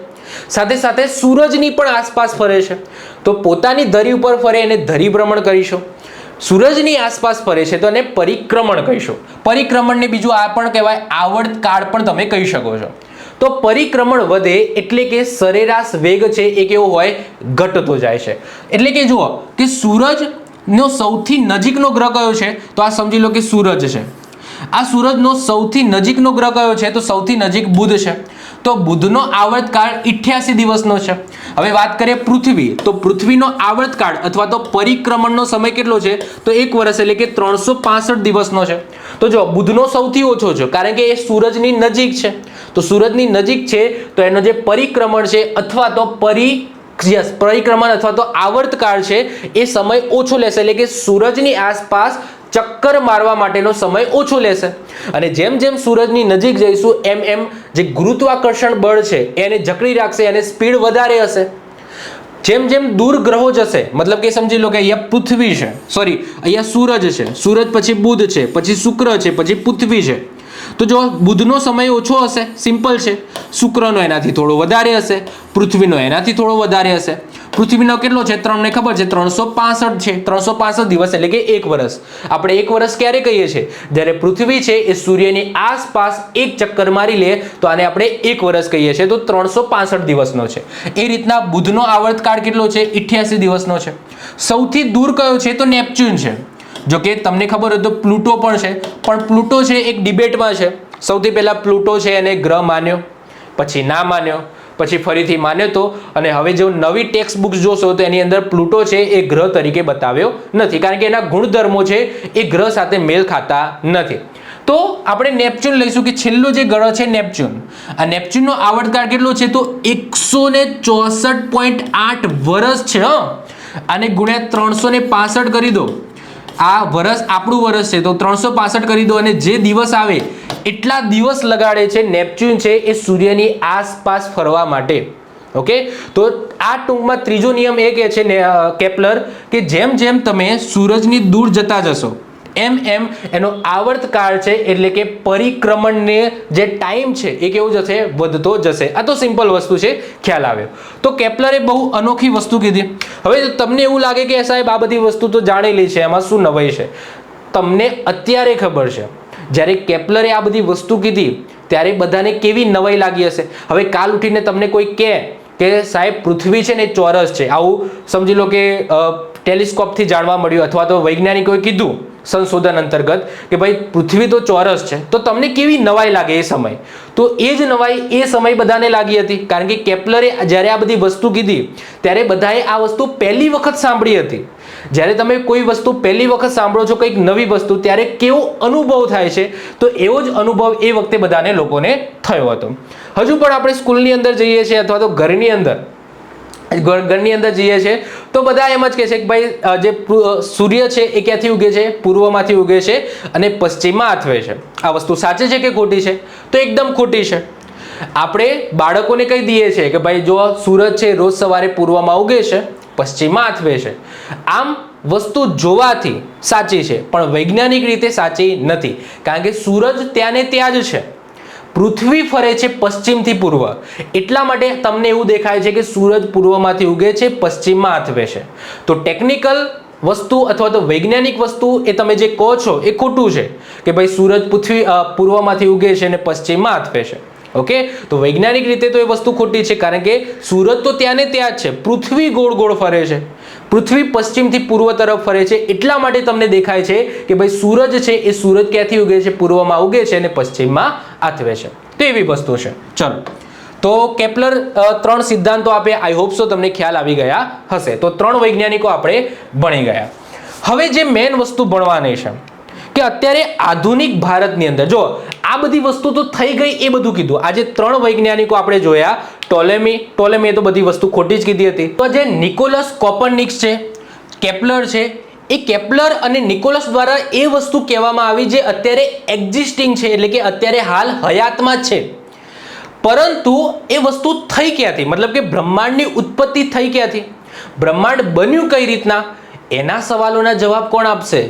સાથે સાથે સૂરજની પણ આસપાસ ફરે છે. તો પોતાની ધરી ઉપર ફરે એને ધરીભ્રમણ કરીશું, સૂરજની આસપાસ ફરે છે તો એને પરિક્રમણ કહીશું. પરિક્રમણને બીજું આ પણ કહેવાય આવર્તકાળ પણ તમે કહી શકો છો. તો પરિક્રમણ વધે એટલે કે સરેરાશ વેગ છે એ કેવો હોય, ઘટતો જાય છે. એટલે કે જુઓ કે સૂરજનો સૌથી નજીકનો ગ્રહ કયો છે, તો આ સમજી લો કે સૂરજ છે. આ સૂરજનો સૌથી નજીકનો ગ્રહ કયો છે, તો સૌથી નજીક બુધ છે. તો બુધનો આવર્તકાળ 88 દિવસનો છે. હવે વાત કરીએ પૃથ્વી, તો પૃથ્વીનો આવર્તકાળ અથવા તો પરિક્રમણનો સમય કેટલો છે, તો 1 વર્ષ એટલે કે 365 દિવસનો છે. તો જો બુધનો સૌથી ઓછો છે કારણ કે એ સૂરજની નજીક છે. તો સૂરજની નજીક છે તો એનો જે પરિક્રમણ છે અથવા તો પરિક્રમણ અથવા તો આવર્તકાળ છે એ સમય ઓછો લેશે. એટલે કે સૂરજની આસપાસ ચક્કર મારવા માટેનો સમય ઓછો લેશે. અને જેમ જેમ સૂરજની નજીક જઈશું એમ એમ જે ગુરુત્વાકર્ષણ બળ છે એને જકડી રાખશે અને સ્પીડ વધારે હશે. જેમ જેમ દૂર ગ્રહો જશે, મતલબ કે સમજી લો કે અહીંયા પૃથ્વી છે, અહીંયા સૂરજ છે, સૂરજ પછી બુધ છે, પછી શુક્ર છે, પછી પૃથ્વી છે. તો જો બુધનો સમય ઓછો હશે, સિમ્પલ છે. શુક્રનો એનાથી થોડો વધારે હશે, પૃથ્વીનો એનાથી થોડો વધારે હશે. પૃથ્વીનો કેટલો છે, તમને ખબર છે 365 છે. 365 દિવસ એટલે કે 1 વર્ષ. આપણે 1 વર્ષ ક્યારે કહીએ છીએ, જ્યારે પૃથ્વી છે એ સૂર્યની આસપાસ એક ચક્કર મારી લે તો આને આપણે 1 વર્ષ કહીએ છીએ. તો 365 દિવસનો છે. એ રીતના બુધનો આવર્તકાળ કેટલો છે, 88 દિવસનો છે. સૌથી દૂર કયો છે, તો નેપચ્યુન છે. જો કે તમને ખબર હોય તો પ્લુટો પણ છે, પણ પ્લુટો છે એક ડિબેટમાં છે. સૌથી પહેલા પ્લુટો છે એને ગ્રહ માન્યો, પછી ના માન્યો, પછી ફરીથી માન્યો તો, અને હવે જો નવી ટેક્સ્ટ બુક્સ જોશો તો એની અંદર પ્લુટો છે એ ગ્રહ તરીકે બતાવ્યો નથી, કારણ કે એના ગુણધર્મો છે એ ગ્રહ સાથે મેળ ખાતા નથી. તો આપણે નેપચ્યુન લઈશું કે છેલ્લો જે ગ્રહ છે નેપચ્યુન. આ નેપચ્યુનનો આવર્તકાળ કેટલો છે, તો 164.8 વર્ષ છે. આને ગુણ્યા 365 કરી દો. આ વર્ષ આપણું વર્ષ છે તો 365 કરી દો, અને જે દિવસ આવે એટલા દિવસ લગાડે છે નેપચ્યુન છે એ સૂર્યની આસપાસ ફરવા માટે. ઓકે, તો આ ટૂંકમાં ત્રીજો નિયમ એ કહે છે કેપ્લર કે જેમ જેમ તમે સૂરજની દૂર જતા જશો એમ એમ એનો આવર્તકાળ છે એટલે કે પરિક્રમણને જે ટાઈમ છે એ કેવું જશે, વધતો જશે. આ તો સિમ્પલ વસ્તુ છે, ખ્યાલ આવ્યો. તો કેપ્લરે બહુ અનોખી વસ્તુ કીધી. હવે તમને એવું લાગે કે સાહેબ આ બધી વસ્તુ તો જાણેલી છે, એમાં શું નવાઈ છે? તમને અત્યારે ખબર છે, જ્યારે કેપ્લરે આ બધી વસ્તુ કીધી ત્યારે બધાને કેવી નવાઈ લાગી હશે. હવે કાલ ઉઠીને તમને કોઈ કહે કે સાહેબ પૃથ્વી છે ને ચોરસ છે, આવું સમજી લો કે ટેલિસ્કોપથી જાણવા મળ્યું અથવા તો વૈજ્ઞાનિકોએ કીધું સંશોધન અંતર્ગત કે ભાઈ પૃથ્વી તો ચોરસ છે, તો તમને કેવી નવાઈ લાગે એ સમય? તો એ જ નવાઈ એ સમય બધાને લાગી હતી, કારણ કે કેપ્લરે જ્યારે આ બધી વસ્તુ કીધી ત્યારે બધાએ આ વસ્તુ પહેલી વખત સાંભળી હતી. જ્યારે તમે કોઈ વસ્તુ પહેલી વખત સાંભળો છો, કંઈક નવી વસ્તુ, ત્યારે કેવો અનુભવ થાય છે, તો એવો જ અનુભવ એ વખતે બધાને લોકોને થયો હતો. હજુ પણ આપણે સ્કૂલની અંદર જઈએ છીએ અથવા તો ઘરની અંદર જઈએ છીએ તો બધા એમ જ કહે છે કે ભાઈ જે સૂર્ય છે એ ક્યાંથી ઉગે છે, પૂર્વમાંથી ઉગે છે અને પશ્ચિમમાં આથવે છે. આ વસ્તુ સાચી છે કે ખોટી છે? તો એકદમ ખોટી છે. આપણે બાળકોને કહી દઈએ છીએ કે ભાઈ જો સૂરજ છે રોજ સવારે પૂર્વમાં ઉગે છે, પશ્ચિમમાં આથવે છે. આમ વસ્તુ જોવાથી સાચી છે પણ વૈજ્ઞાનિક રીતે સાચી નથી, કારણ કે સૂરજ ત્યાં ને ત્યાં જ છે. પૃથ્વી ફરે છે પશ્ચિમથી પૂર્વ, એટલા માટે તમને એવું દેખાય છે કે સૂરજ પૂર્વમાંથી ઉગે છે, પશ્ચિમમાં આથવે છે. તો ટેકનિકલ વસ્તુ અથવા તો વૈજ્ઞાનિક વસ્તુ એ તમે જે કહો છો એ ખોટું છે કે ભાઈ સૂરજ પૂર્વમાંથી ઉગે છે અને પશ્ચિમમાં આથવે છે. ઓકે, તો વૈજ્ઞાનિક રીતે તો એ વસ્તુ ખોટી છે, કારણ કે સૂરજ તો ત્યાં ને ત્યાં જ છે, પૃથ્વી ગોળ ગોળ ફરે છે. પૃથ્વી પશ્ચિમથી પૂર્વ તરફ ફરે છે, એટલા માટે તમને દેખાય છે કે ભાઈ સૂરજ છે એ સૂરજ ક્યાંથી ઉગે છે, પૂર્વમાં ઉગે છે અને પશ્ચિમમાં આથવે છે. તો એવી વસ્તુ છે. ચલો, તો કેપ્લર 3 સિદ્ધાંતો આપે. આઈ હોપ સો તમને ખ્યાલ આવી ગયા હશે. તો 3 વૈજ્ઞાનિકો આપણે ભણી ગયા. હવે જે મેઇન વસ્તુ ભણવાની છે કે અત્યારે આધુનિક ભારતની અંદર જો આ બધી વસ્તુ તો થઈ ગઈ, એ બધું કીધું. આજે 3 વૈજ્ઞાનિકો આપણે જોયા. ટોલેમીએ તો બધી વસ્તુ ખોટી જ કીધી હતી. તો જે નિકોલસ કોપરનિકસ છે, કેપ્લર છે, એ કેપ્લર અને નિકોલસ દ્વારા એ વસ્તુ કહેવામાં આવી જે અત્યારે એક્ઝિસ્ટિંગ છે, એટલે કે અત્યારે હાલ હયાતમાં છે. પરંતુ એ વસ્તુ થઈ ક્યાંથી, મતલબ કે બ્રહ્માંડની ઉત્પત્તિ થઈ ક્યાંથી, બ્રહ્માંડ બન્યું કઈ રીતના, એના સવાલોના જવાબ કોણ આપશે?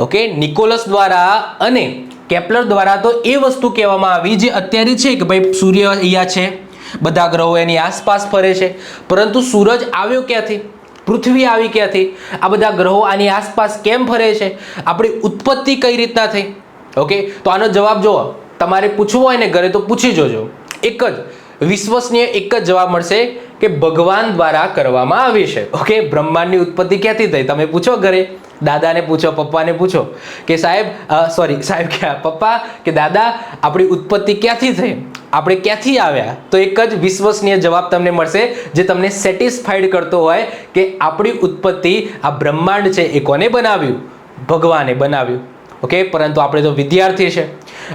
ઓકે, નિકોલસ દ્વારા અને કેપ્લર દ્વારા તો એ વસ્તુ કહેવામાં આવી જે અત્યારે છે કે ભાઈ સૂર્ય અહીંયા છે, બધા ગ્રહો એની આસપાસ ફરે છે, પરંતુ સૂરજ આવ્યો ક્યાંથી, પૃથ્વી આવી ક્યાંથી, આ બધા ગ્રહો આની આસપાસ કેમ ફરે છે, આપણી ઉત્પત્તિ કઈ રીતના થઈ. ઓકે, તો આનો જવાબ જુઓ, તમારે પૂછવું હોય ને ઘરે તો પૂછી જોજો. એક જ વિશ્વસનીય એક જ જવાબ મળશે કે ભગવાન દ્વારા કરવામાં આવી છે. ઓકે, બ્રહ્માંડની ઉત્પત્તિ ક્યાંથી થઈ તમે પૂછો ઘરે, દાદાને પૂછો, પપ્પાને પૂછો કે સાહેબ ક્યાં પપ્પા કે દાદા આપણી ઉત્પત્તિ ક્યાંથી થઈ, આપણે ક્યાંથી આવ્યા, તો એક જ વિશ્વસનીય જવાબ તમને મળશે જે તમને સેટિસ્ફાઈડ કરતો હોય કે આપણી ઉત્પત્તિ આ બ્રહ્માંડ છે એ કોને બનાવ્યું, ભગવાને બનાવ્યું. ઓકે, પરંતુ આપણે તો વિદ્યાર્થી છે,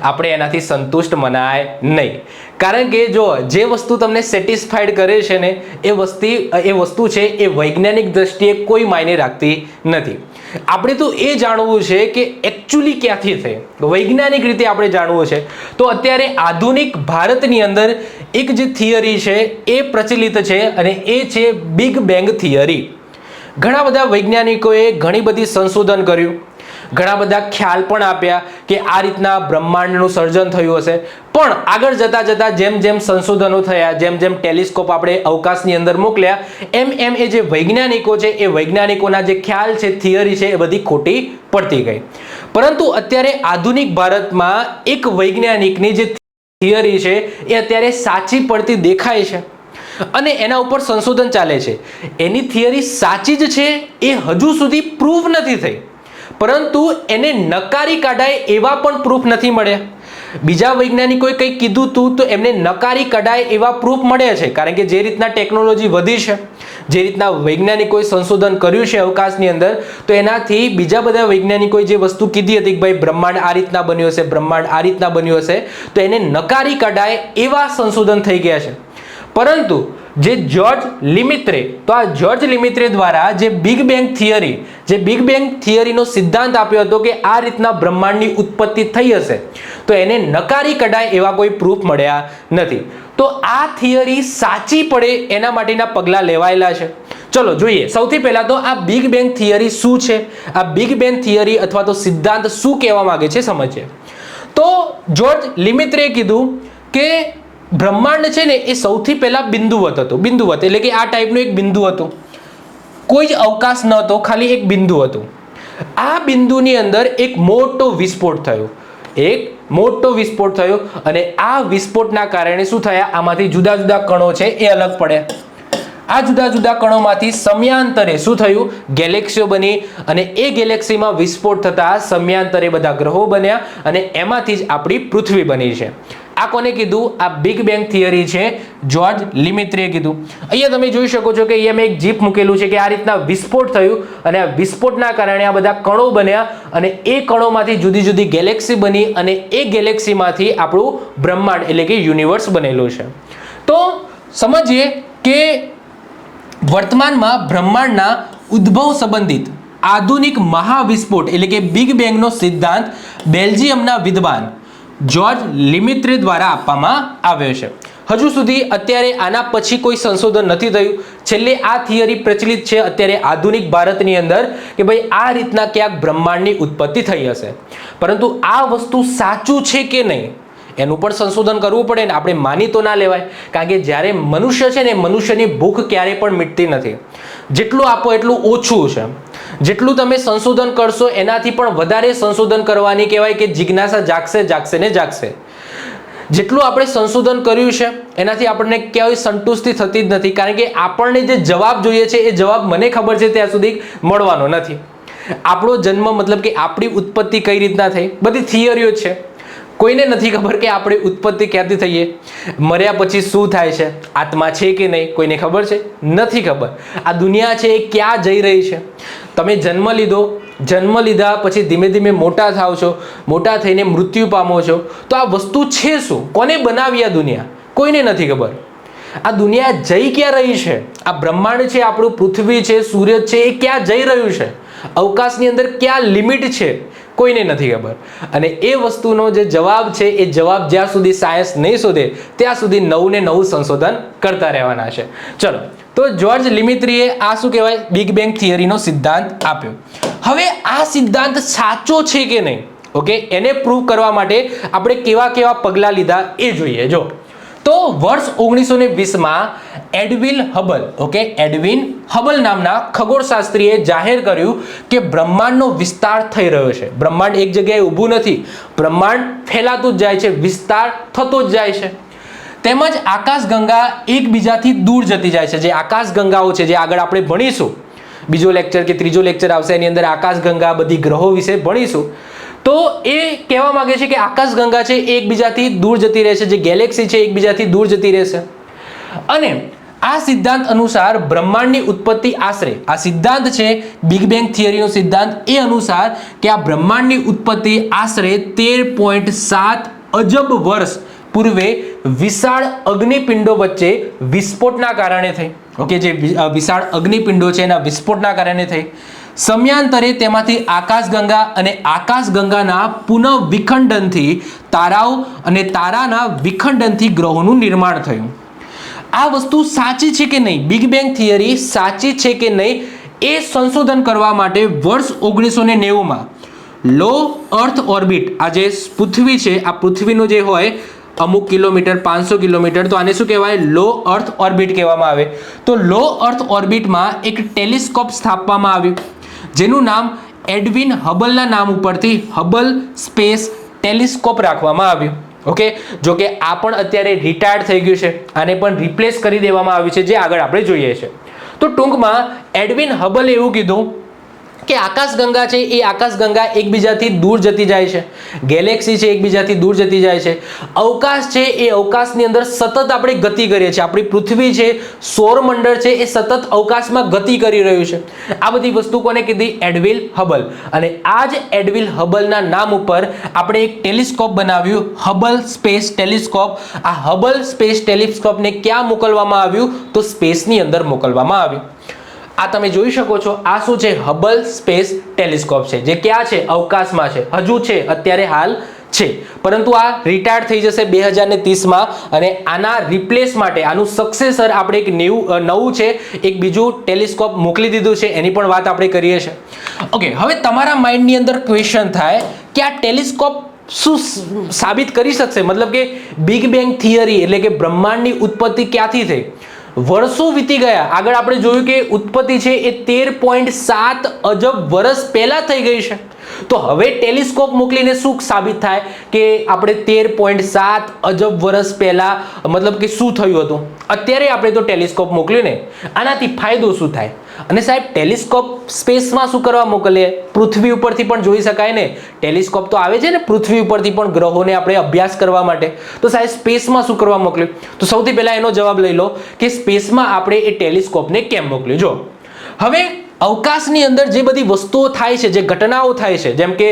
આપણે એનાથી સંતુષ્ટ મનાય નહીં. કારણ કે જો જે વસ્તુ તમને સેટિસ્ફાઈડ કરે છે ને એ વસ્તુ છે એ વૈજ્ઞાનિક દ્રષ્ટિએ કોઈ માયને રાખતી નથી. આપણે તો એ જાણવું છે કે એકચ્યુઅલી ક્યાંથી થઈ, વૈજ્ઞાનિક રીતે આપણે જાણવું છે. તો અત્યારે આધુનિક ભારતની અંદર એક જે થિયરી છે એ પ્રચલિત છે અને એ છે બિગ બેંગ થિયરી. ઘણા બધા વૈજ્ઞાનિકોએ ઘણી બધી સંશોધન કર્યું, ઘણા બધા ખ્યાલ પણ આપ્યા કે આ રીતના બ્રહ્માંડનું સર્જન થયું હશે. પણ આગળ જતા જેમ જેમ સંશોધનો થયા, જેમ જેમ ટેલિસ્કોપ આપણે અવકાશની અંદર મોકલ્યા, એમ એ જે વૈજ્ઞાનિકો છે એ વૈજ્ઞાનિકોના જે ખ્યાલ છે, થિયરી છે એ બધી ખોટી પડતી ગઈ. પરંતુ અત્યારે આધુનિક ભારતમાં એક વૈજ્ઞાનિકની જે થિયરી છે એ અત્યારે સાચી પડતી દેખાય છે અને એના ઉપર સંશોધન ચાલે છે. એની થિયરી સાચી જ છે એ હજુ સુધી પ્રૂવ નથી થઈ, પરંતુ એને નકારી કાઢાય એવા પણ પ્રૂફ નથી મળ્યા. બીજા વૈજ્ઞાનિકોએ કંઈક કીધું હતું તો એમને નકારી કાઢાય એવા પ્રૂફ મળ્યા છે. કારણ કે જે રીતના ટેકનોલોજી વધી છે, જે રીતના વૈજ્ઞાનિકોએ સંશોધન કર્યું છે અવકાશની અંદર, તો એનાથી બીજા બધા વૈજ્ઞાનિકોએ જે વસ્તુ કીધી હતી કે ભાઈ બ્રહ્માંડ આ રીતના બન્યું હશે, બ્રહ્માંડ આ રીતના બન્યું હશે, તો એને નકારી કાઢાય એવા સંશોધન થઈ ગયા છે. પરંતુ જે જ્યોર્જ લિમિત્રે, તો આ જ્યોર્જ લિમિત્રે દ્વારા જે બિગ બેંગ થિયરીનો સિદ્ધાંત આપ્યો હતો કે આ રીતના બ્રહ્માંડની ઉત્પત્તિ થઈ હશે, તો એને નકારી કઢાય એવા કોઈ પ્રૂફ મળ્યા નથી. તો આ થિયરી સાચી પડે એના માટેના પગલાં લેવાયેલા છે. ચલો જોઈએ, સૌથી પહેલા તો આ બિગ બેંગ થિયરી શું છે, આ બિગ બેંગ થિયરી અથવા તો સિદ્ધાંત શું કહેવા માંગે છે સમજીએ. તો જ્યોર્જ લિમિત્રેએ કીધું કે બ્રહ્માંડ છે ને એ સૌથી પહેલા બિંદુવત હતું. બિંદુવત એટલે કે આ ટાઈપનું એક બિંદુ હતું, કોઈ જ અવકાશ ન હતો, ખાલી એક બિંદુ હતું. આ બિંદુની અંદર એક મોટો વિસ્ફોટ થયો, અને આ વિસ્ફોટના કારણે શું થયા, આમાંથી જુદા જુદા કણો છે એ અલગ પડ્યા. આ જુદા જુદા કણોમાંથી સમયાંતરે શું થયું, ગેલેક્સીઓ બની, અને એ ગેલેક્સીમાં વિસ્ફોટ થતા સમયાંતરે બધા ગ્રહો બન્યા અને એમાંથી જ આપણી પૃથ્વી બની છે. આ કોને કીધું, આ બિગ બેંગ થિયરી છે જ્યોર્જ લિમિત્રેએ કીધું. અહીંયા તમે જોઈ શકો છો કે અહીંયા મેં એક જીપ મૂકેલું છે કે આ રીતના વિસ્ફોટ થયું અને આ વિસ્ફોટના કારણે આ બધા કણો બન્યા અને એ કણોમાંથી જુદી જુદી ગેલેક્સી બની અને એ ગેલેક્સીમાંથી આપણું બ્રહ્માંડ એટલે કે યુનિવર્સ બનેલું છે. તો સમજીએ કે વર્તમાનમાં બ્રહ્માંડના ઉદ્ભવ સંબંધિત આધુનિક મહાવિસ્ફોટ એટલે કે બિગ બેંગનો સિદ્ધાંત બેલ્જિયમના વિદ્વાન જ્યોર્જ લિમિત્રે દ્વારા આપવામાં આવ્યો છે. હજુ સુધી અત્યારે આના પછી કોઈ સંશોધન નથી થયું. છેલ્લે આ થિયરી પ્રચલિત છે અત્યારે આધુનિક ભારતની અંદર કે ભાઈ આ રીતના ક્યાંક બ્રહ્માંડની ઉત્પત્તિ થઈ હશે. પરંતુ આ વસ્તુ સાચું છે કે નહીં એનું પણ સંશોધન કરવું પડે ને, આપણે માની તો ના લેવાય. કારણ કે જ્યારે મનુષ્ય છે ને, મનુષ્યની ભૂખ ક્યારેય પણ મિટતી નથી. જેટલું આપો એટલું ઓછું છે. જેટલું તમે સંશોધન કરશો એનાથી પણ વધારે સંશોધન કરવાની કહેવાય કે જિજ્ઞાસા જાગશે. જેટલું આપણે સંશોધન કર્યું છે એનાથી આપણને ક્યાંય સંતુષ્ટિ થતી જ નથી. કારણ કે આપણને જે જવાબ જોઈએ છે એ જવાબ મને ખબર છે ત્યાં સુધી મળવાનો નથી. આપણો જન્મ મતલબ કે આપણી ઉત્પત્તિ કઈ રીતના થઈ, બધી થિયરીઓ છે. કોઈને નથી ખબર કે આપણે ઉત્પત્તિ ક્યાંથી થઈએ, મર્યા પછી શું થાય છે, આત્મા છે કે નહીં, કોઈને ખબર છે? નથી ખબર. આ દુનિયા છે એ ક્યાં જઈ રહી છે. તમે જન્મ લીધા પછી ધીમે ધીમે મોટા થાવ છો, મોટા થઈને મૃત્યુ પામો છો, તો આ વસ્તુ છે શું, કોને બનાવી આ દુનિયા, કોઈને નથી ખબર. આ દુનિયા જઈ ક્યાં રહી છે, આ બ્રહ્માંડ છે, આપણું પૃથ્વી છે, સૂર્ય છે, એ ક્યાં જઈ રહ્યું છે, અવકાશની અંદર ક્યાં લિમિટ છે, કોઈને નથી ખબર. અને એ વસ્તુનો જે જવાબ છે એ જવાબ જ્યાં સુધી સાયન્સ નહીં શોધે ત્યાં સુધી નવું ને નવું સંશોધન કરતા રહેવાના છે. ચલો, તો જ્યોર્જ લિમિત્રીએ આ શું કહેવાય, બિગ બેંગ થિયરીનો સિદ્ધાંત આપ્યો. હવે આ સિદ્ધાંત સાચો છે કે નહીં, ઓકે, એને પ્રૂવ કરવા માટે આપણે કેવા કેવા પગલાં લીધા એ જોઈએ. જો તો વર્ષ 1920માં Edwin Hubble, okay, Edwin Hubble નામના ખગોળશાસ્ત્રીએ જાહેર કર્યું કે બ્રહ્માંડનો વિસ્તાર થઈ રહ્યો છે. બ્રહ્માંડ એક જગ્યાએ ઊભું નથી, બ્રહ્માંડ ફેલાતું જ જાય છે, વિસ્તાર થતો જ જાય છે. તેમજ આકાશગંગા એકબીજાથી દૂર જતી જાય છે. જે આકાશગંગાઓ છે, જે આગળ આપણે ભણીશું, બીજો લેક્ચર કે ત્રીજો લેક્ચર આવશે એની અંદર આકાશગંગા, બધી ગ્રહો વિશે ભણીશું. તો એ કહેવા માંગે છે કે આકાશગંગા છે એ એકબીજાથી દૂર જતી રહેશે, જે ગેલેક્સી છે એકબીજાથી દૂર જતી રહેશે. અને આ સિદ્ધાંત અનુસાર બ્રહ્માંડની ઉત્પત્તિ આશરે, આ સિદ્ધાંત છે બિગ બેંગ થિયરીનો સિદ્ધાંત, એ અનુસાર કે આ બ્રહ્માંડની ઉત્પત્તિ આશરે 13.7 અજબ વર્ષ પૂર્વે વિશાળ અગ્નિપિંડો વચ્ચે વિસ્ફોટના કારણે થઈ. ઓકે, જે વિશાળ અગ્નિપિંડો છે એના વિસ્ફોટના કારણે થઈ. સમયાંતરે તેમાંથી આકાશગંગા અને આકાશગંગાના પુનઃ વિખંડનથી તારાઓ અને તારાના વિખંડનથી ગ્રહોનું નિર્માણ થયું. આ વસ્તુ સાચી છે કે નહીં, બિગ બેંગ થિયરી સાચી છે કે નહીં, એ સંશોધન કરવા માટે વર્ષ 1990માં લો અર્થ ઓર્બિટ, આ જે પૃથ્વી છે, આ પૃથ્વીનો જે હોય અમુક કિલોમીટર, 500 કિલોમીટર, તો આને શું કહેવાય, લો અર્થ ઓર્બિટ કહેવામાં આવે. તો લો અર્થ ઓર્બિટમાં એક ટેલિસ્કોપ સ્થાપવામાં આવ્યું જેનું નામ એડવિન હબલના નામ ઉપરથી હબલ સ્પેસ ટેલિસ્કોપ રાખવામાં આવ્યું. ઓકે, જો કે આ પણ અત્યારે રિટાયર્ડ થઈ ગયું છે, આને પણ રિપ્લેસ કરી દેવામાં આવ્યું છે, જે આગળ આપણે જોઈએ છે. તો ટૂંકમાં એડવિન હબલે એવું કીધું કે આકાશગંગા છે એ આકાશગંગા એકબીજાથી દૂર જતી જાય છે, ગેલેક્સી છે એકબીજાથી દૂર જતી જાય છે, અવકાશ છે એ અવકાશની અંદર સતત આપણે ગતિ કરીએ છીએ, આપણી પૃથ્વી છે, સૌરમંડળ છે એ સતત અવકાશમાં ગતિ કરી રહ્યું છે. આ બધી વસ્તુ કોને કીધી, એડવિન હબલ. અને આ જ એડવિન હબલના નામ ઉપર આપણે એક ટેલિસ્કોપ બનાવ્યું, હબલ સ્પેસ ટેલિસ્કોપ. આ હબલ સ્પેસ ટેલિસ્કોપને ક્યાં મોકલવામાં આવ્યું, તો સ્પેસની અંદર મોકલવામાં આવ્યું. આ તમે જોઈ શકો છો, આ શું છે, હબલ સ્પેસ ટેલિસ્કોપ છે, જે ક્યાં છે, અવકાશમાં છે, હજુ છે, અત્યારે હાલ છે, પરંતુ આ રિટાયર્ડ થઈ જશે 2030માં. અને આના રિપ્લેસ માટે, આનું સક્સેસર આપણે એક નવું છે, એક બીજું ટેલિસ્કોપ મોકલી દીધું છે, એની પણ વાત આપણે કરીએ છીએ. ઓકે, હવે તમારા માઇન્ડની અંદર ક્વેશ્ચન થાય કે આ ટેલિસ્કોપ શું સાબિત કરી શકશે, મતલબ કે બિગ બેંગ થિયરી એટલે કે બ્રહ્માંડની ઉત્પત્તિ ક્યાંથી થઈ, વર્ષો વીતી ગયા. આગળ આપણે જોયું કે ઉત્પત્તિ છે એ 13.7 અજબ વર્ષ પહેલા થઈ ગઈ છે. તો હવે ટેલિસ્કોપ મોકલીને શું સાબિત થાય કે આપણે 13.7 અજબ વર્ષ પહેલા, મતલબ કે શું થયું હતું. અત્યારે આપણે તો ટેલિસ્કોપ મોકલ્યું ને, આનાથી ફાયદો શું થાય. અને સાહેબ ટેલિસ્કોપ સ્પેસમાં શું કરવા મોકલીએ, પૃથ્વી ઉપરથી પણ જોઈ શકાય ને, ટેલિસ્કોપ તો આવે છે ને પૃથ્વી ઉપરથી પણ ગ્રહોને આપણે અભ્યાસ કરવા માટે, તો સાહેબ સ્પેસમાં શું કરવા મોકલ્યું. તો સૌથી પહેલા એનો જવાબ લઈ લો કે સ્પેસમાં આપણે એ ટેલિસ્કોપને કેમ મોકલ્યું. જો હવે અવકાશની અંદર જે બધી વસ્તુઓ થાય છે, જે ઘટનાઓ થાય છે, જેમ કે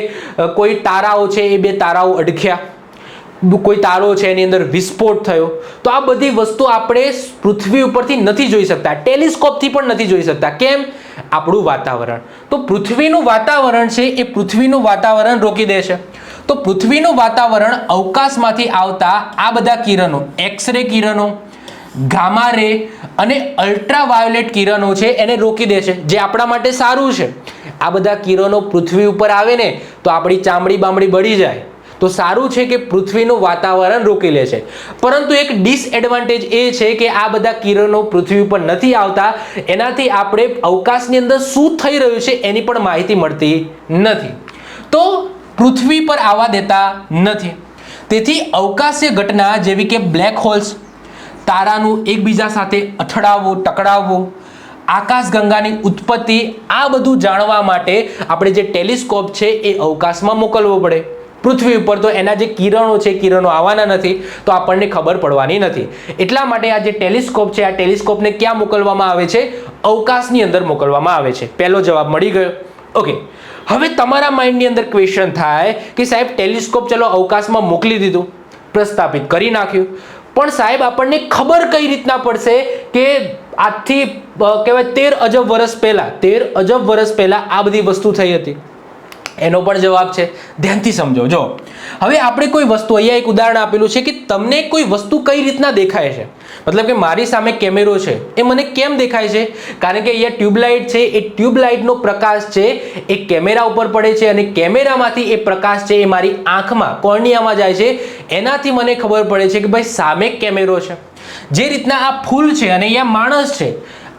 કોઈ તારાઓ છે એ બે તારાઓ અડખ્યા, કોઈ તારો છે એની અંદર વિસ્ફોટ થયો, તો આ બધી વસ્તુ આપણે પૃથ્વી ઉપરથી નથી જોઈ શકતા, ટેલિસ્કોપથી પણ નથી જોઈ શકતા. કેમ, આપણું વાતાવરણ, તો પૃથ્વીનું વાતાવરણ છે એ પૃથ્વીનું વાતાવરણ રોકી દે છે. તો પૃથ્વીનું વાતાવરણ અવકાશમાંથી આવતા આ બધા કિરણો, એક્સરે કિરણો, ગામા રે અને અલ્ટ્રાવાયોલેટ કિરણો છે એને રોકી દે છે, જે આપણા માટે સારું છે. આ બધા કિરણો પૃથ્વી ઉપર આવે ને તો આપણી ચામડી બામડી બળી જાય, તો સારું છે કે પૃથ્વીનું વાતાવરણ રોકી લે છે. પરંતુ એક ડિસએડવાન્ટેજ એ છે કે આ બધા કિરણો પૃથ્વી ઉપર નથી આવતા, એનાથી આપણે અવકાશની અંદર શું થઈ રહ્યું છે એની પણ માહિતી મળતી નથી, તો પૃથ્વી પર આવવા દેતા નથી. તેથી અવકાશીય ઘટના જેવી કે બ્લેક હોલ્સ, તારાનું એકબીજા સાથે અથડાવવું, ટકરાવવું, આકાશગંગાની ઉત્પત્તિ, આ બધું જાણવા માટે આપણે જે ટેલિસ્કોપ છે એ અવકાશમાં મોકલવો પડે. પૃથ્વી ઉપર તો એના જે કિરણો છે, કિરણો આવવાના નથી, તો આપણને ખબર પડવાની નથી. એટલા માટે આ જે ટેલિસ્કોપ છે, આ ટેલિસ્કોપને ક્યાં મોકલવામાં આવે છે, અવકાશની અંદર મોકલવામાં આવે છે. પહેલો જવાબ મળી ગયો. ઓકે, હવે તમારા માઇન્ડની અંદર ક્વેશ્ચન થાય કે સાહેબ ટેલિસ્કોપ ચલો અવકાશમાં મોકલી દીધું, પ્રસ્થાપિત કરી નાખ્યું, પણ સાહેબ આપણને ખબર કઈ રીતના પડશે કે આજથી કહેવાય 13 અજબ વર્ષ પહેલા 13 અજબ વર્ષ પહેલા આ બધી વસ્તુ થઈ હતી? એનો પણ જવાબ છે, ધ્યાનથી સમજો. જો હવે આપણે કોઈ વસ્તુ, અહીંયા એક ઉદાહરણ આપેલું છે કે તમને કોઈ વસ્તુ કઈ રીતના દેખાય છે, મતલબ કે મારી સામે કેમેરો છે, એ મને કેમ દેખાય છે? કારણ કે અહીંયા ટ્યુબલાઇટ છે, એ ટ્યુબલાઇટનો પ્રકાશ છે એ કેમેરા ઉપર પડે છે અને કેમેરામાંથી એ પ્રકાશ છે એ મારી આંખમાં, કોર્નિયામાં જાય છે. એનાથી મને ખબર પડે છે કે ભાઈ સામે કેમેરો છે. જે રીતના આ ફૂલ છે અને અહીંયા માણસ છે,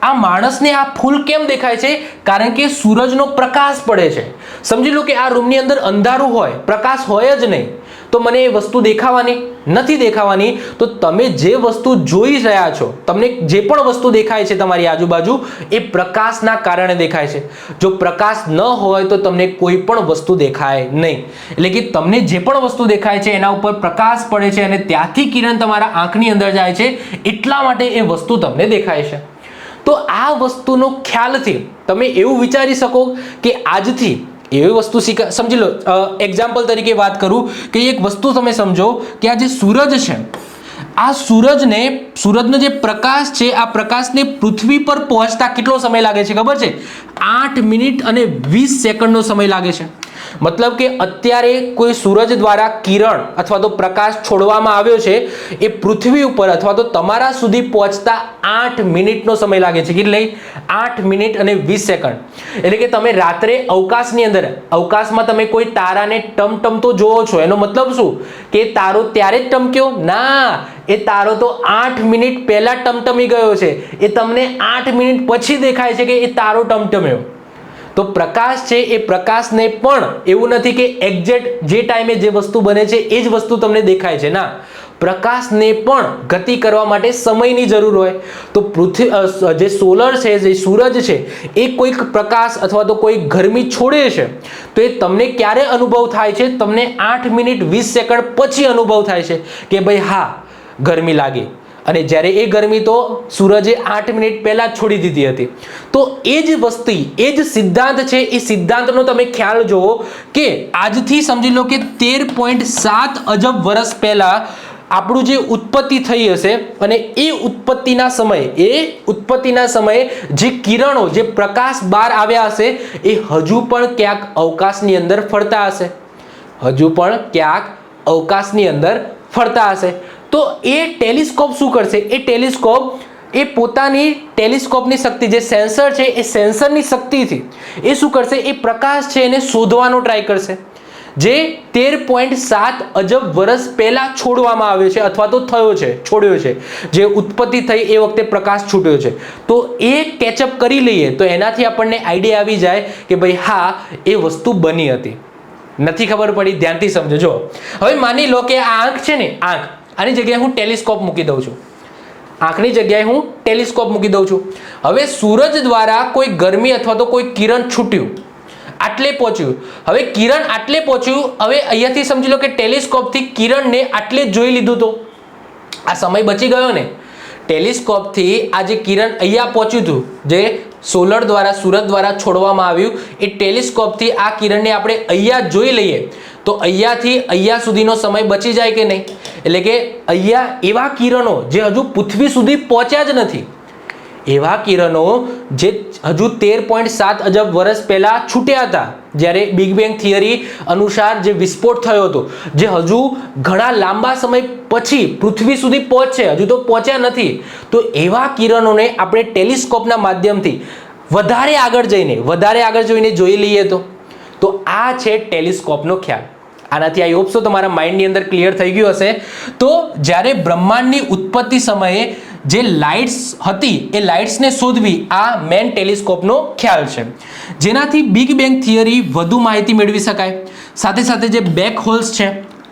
આ માણસને આ ફૂલ કેમ દેખાય છે? કારણ કે સૂરજનો પ્રકાશ પડે છે. સમજી લો કે આ રૂમની અંદર અંધારું હોય, પ્રકાશ હોય જ નહીં, તો મને એ વસ્તુ દેખાવાની નથી દેખાવાની. તો તમે જે વસ્તુ જોઈ રહ્યા છો, તમને જે પણ વસ્તુ દેખાય છે તમારી આજુબાજુ, એ પ્રકાશના કારણે દેખાય છે. જો પ્રકાશ ન હોય તો તમને કોઈ પણ વસ્તુ દેખાય નહીં. એટલે કે તમને જે પણ વસ્તુ દેખાય છે એના ઉપર પ્રકાશ પડે છે અને ત્યાંથી કિરણ તમારા આંખની અંદર જાય છે, એટલા માટે એ વસ્તુ તમને દેખાય છે. તો આ વસ્તુનો ખ્યાલથી તમે એવું વિચારી શકો કે આજથી એવી વસ્તુ સમજી લો. એક્ઝામ્પલ તરીકે વાત કરું કે એક વસ્તુ તમે સમજો કે આ જે સૂરજ છે, આ સૂરજનો જે પ્રકાશ છે, આ પ્રકાશને પૃથ્વી પર પહોંચતા કેટલો સમય લાગે છે ખબર છે? 8 મિનિટ અને 20 સેકન્ડનો સમય લાગે છે. મતલબ કે અત્યારે કોઈ સૂરજ દ્વારા કિરણ અથવા તો પ્રકાશ છોડવામાં આવ્યો છે, એ પૃથ્વી ઉપર અથવા તો તમારા સુધી પહોંચતા 8 મિનિટનો સમય લાગે છે. કેટલી? 8 મિનિટ અને 20 સેકન્ડ. એટલે કે તમે રાત્રે અવકાશની અંદર, અવકાશમાં તમે કોઈ તારાને ટમટમતો જોવો છો, એનો મતલબ શું? કે તારો ત્યારે જ ટમક્યો? ના, એ તારો તો 8 મિનિટ પહેલા ટમટમી ગયો છે. એ તમને 8 મિનિટ પછી દેખાય છે કે એ તારો ટમટમ્યો. તો પ્રકાશ છે, એ પ્રકાશને પણ એવું નથી કે એક્ઝેક્ટ જે ટાઈમે જે વસ્તુ બને છે એ જ વસ્તુ તમને દેખાય છે. ના, પ્રકાશને પણ ગતિ કરવા માટે સમયની જરૂર હોય. તો જે સોલર છે, જે સૂરજ છે, એ કોઈક પ્રકાશ અથવા તો કોઈ ગરમી છોડે છે, તો એ તમને ક્યારે અનુભવ થાય છે? તમને 8 મિનિટ 20 સેકન્ડ પછી અનુભવ થાય છે કે ભાઈ હા, ગરમી લાગી. અને જ્યારે એ ગરમી તો સૂરજે 8 મિનિટ પહેલા છોડી દીધી હતી. તો એ જ વસ્તુ, એ જ સિદ્ધાંત છે, એ સિદ્ધાંતનો તમે ખ્યાલ જોવો કે આજથી સમજી લો કે 13.7 અજબ વર્ષ પહેલા આપણું જે ઉત્પત્તિ થઈ હશે અને એ ઉત્પત્તિના સમયે જે કિરણો, જે પ્રકાશ બહાર આવ્યા હશે, એ હજુ પણ ક્યાંક અવકાશની અંદર ફરતા હશે. હજુ પણ ક્યાંક અવકાશની અંદર ફરતા હશે. તો એ ટેલિસ્કોપ શું કરશે? એ ટેલિસ્કોપ એ પોતાની ટેલિસ્કોપની શક્તિ, જે સેન્સર છે, એ સેન્સરની શક્તિથી એ શું કરશે? એ પ્રકાશ છે એને શોધવાનો ટ્રાય કરશે, જે 13.7 અજબ વર્ષ પહેલા છોડવામાં આવ્યો છે અથવા તો છોડ્યો છે. જે ઉત્પત્તિ થઈ એ વખતે પ્રકાશ છૂટ્યો છે. તો એ કેચઅપ કરી લઈએ તો એનાથી આપણને આઈડિયા આવી જાય કે ભાઈ હા, એ વસ્તુ બની હતી. નથી ખબર પડી? ધ્યાનથી સમજો. જો હવે માની લો કે આ આંખ છે ને, આની જગ્યાએ હું ટેલિસ્કોપ મૂકી દઉં છું. આંખની જગ્યાએ હું ટેલિસ્કોપ મૂકી દઉં છું. હવે સૂરજ દ્વારા કોઈ ગરમી અથવા તો કોઈ કિરણ છૂટ્યું, આટલે પહોંચ્યું. હવે કિરણ આટલે પહોંચ્યું. હવે અહીંયાથી સમજી લો કે ટેલિસ્કોપથી કિરણને આટલે જોઈ લીધું, તો આ સમય બચી ગયો ને. ટેલિસ્કોપથી આ જે કિરણ અહીંયા પહોંચ્યું હતું, જે સોલર દ્વારા, સૂરજ દ્વારા છોડવામાં આવ્યું, એ ટેલિસ્કોપથી આ કિરણને આપણે અહીંયા જોઈ લઈએ તો અહીંયાથી અહીંયા સુધીનો સમય બચી જાય કે નહીં? એટલે કે અહીંયા એવા કિરણો જે હજુ પૃથ્વી સુધી પહોંચ્યા જ નથી, એવા કિરણો જે હજુ 13.7 અજબ વર્ષ પહેલા છૂટ્યા હતા, જ્યારે બિગ બેંગ થિયરી અનુસાર જે વિસ્ફોટ થયો હતો, જે હજુ ઘણા લાંબા સમય પછી પૃથ્વી સુધી પહોંચશે, હજુ તો પહોંચ્યા નથી. તો એવા કિરણોને આપણે ટેલિસ્કોપના માધ્યમથી વધારે આગળ જોઈને જોઈ લઈએ તો આ છે ટેલિસ્કોપનો ખ્યાલ. આનાથી આઈ હોપ સો તમારા માઇન્ડની અંદર ક્લિયર થઈ ગયું હશે. તો જ્યારે બ્રહ્માંડની ઉત્પત્તિ સમયે જે લાઇટ્સ હતી, એ લાઇટ્સને શોધવી, આ મેન ટેલિસ્કોપનો ખ્યાલ છે, જેનાથી બિગ બેંગ થિયરી વધુ માહિતી મેળવી શકાય. સાથે સાથે જે બ્લેક હોલ્સ છે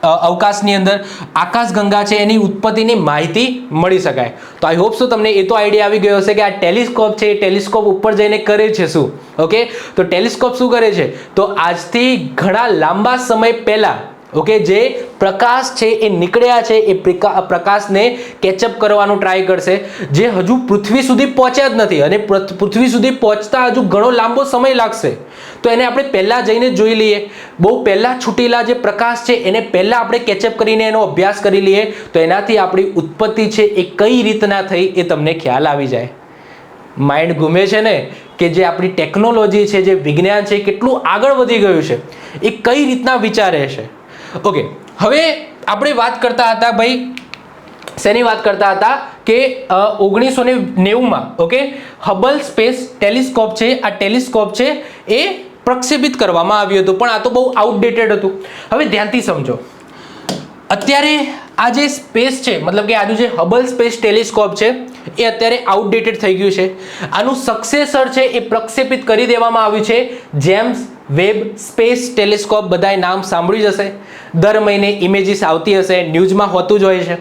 અવકાશની અંદર, આકાશગંગા છે, એની ઉત્પત્તિની માહિતી મળી શકાય. તો આઈ હોપ સો તમને એ તો આઈડિયા આવી ગયો હશે કે આ ટેલિસ્કોપ છે, એ ટેલિસ્કોપ ઉપર જઈને કરે છે શું? ઓકે, તો ટેલિસ્કોપ શું કરે છે? તો આજથી ઘણા લાંબા સમય પહેલા, ઓકે, જે પ્રકાશ છે એ નીકળ્યા છે એ પ્રકાશને કેચઅપ કરવાનું ટ્રાય કરશે, જે હજુ પૃથ્વી સુધી પહોંચ્યા જ નથી અને પૃથ્વી સુધી પહોંચતા હજુ ઘણો લાંબો સમય લાગશે. તો એને આપણે પહેલા જઈને જોઈ લઈએ, બહુ પહેલા છૂટેલા જે પ્રકાશ છે એને પહેલા આપણે કેચઅપ કરીને એનો અભ્યાસ કરી લઈએ, તો એનાથી આપણી ઉત્પત્તિ છે એ કઈ રીતના થઈ એ તમને ખ્યાલ આવી જાય. માઇન્ડ ઘૂમે છે ને કે જે આપણી ટેકનોલોજી છે, જે વિજ્ઞાન છે, કેટલું આગળ વધી ગયું છે, એ કઈ રીતના વિચારે છે. ઓકે, હવે આપણે વાત કરતા હતા ભાઈ, શેની વાત કરતા હતા કે 1990માં ઓકે હબલ સ્પેસ ટેલિસ્કોપ છે, આ ટેલિસ્કોપ છે એ પ્રક્ષેપિત કરવામાં આવ્યું હતું, પણ આ તો બહુ આઉટડેટેડ હતું. હવે ધ્યાનથી સમજો, અત્યારે આ જે સ્પેસ છે, મતલબ કે આજુ જે હબલ સ્પેસ ટેલિસ્કોપ છે એ અત્યારે આઉટડેટેડ થઈ ગયું છે. આનું સક્સેસર છે એ પ્રક્ષેપિત કરી દેવામાં આવ્યું છે, જેમ્સ વેબ સ્પેસ ટેલિસ્કોપ. બધાએ નામ સાંભળ્યું જ હશે, દર મહિને ઇમેજીસ આવતી હશે, ન્યૂઝમાં હોતું જ હોય છે.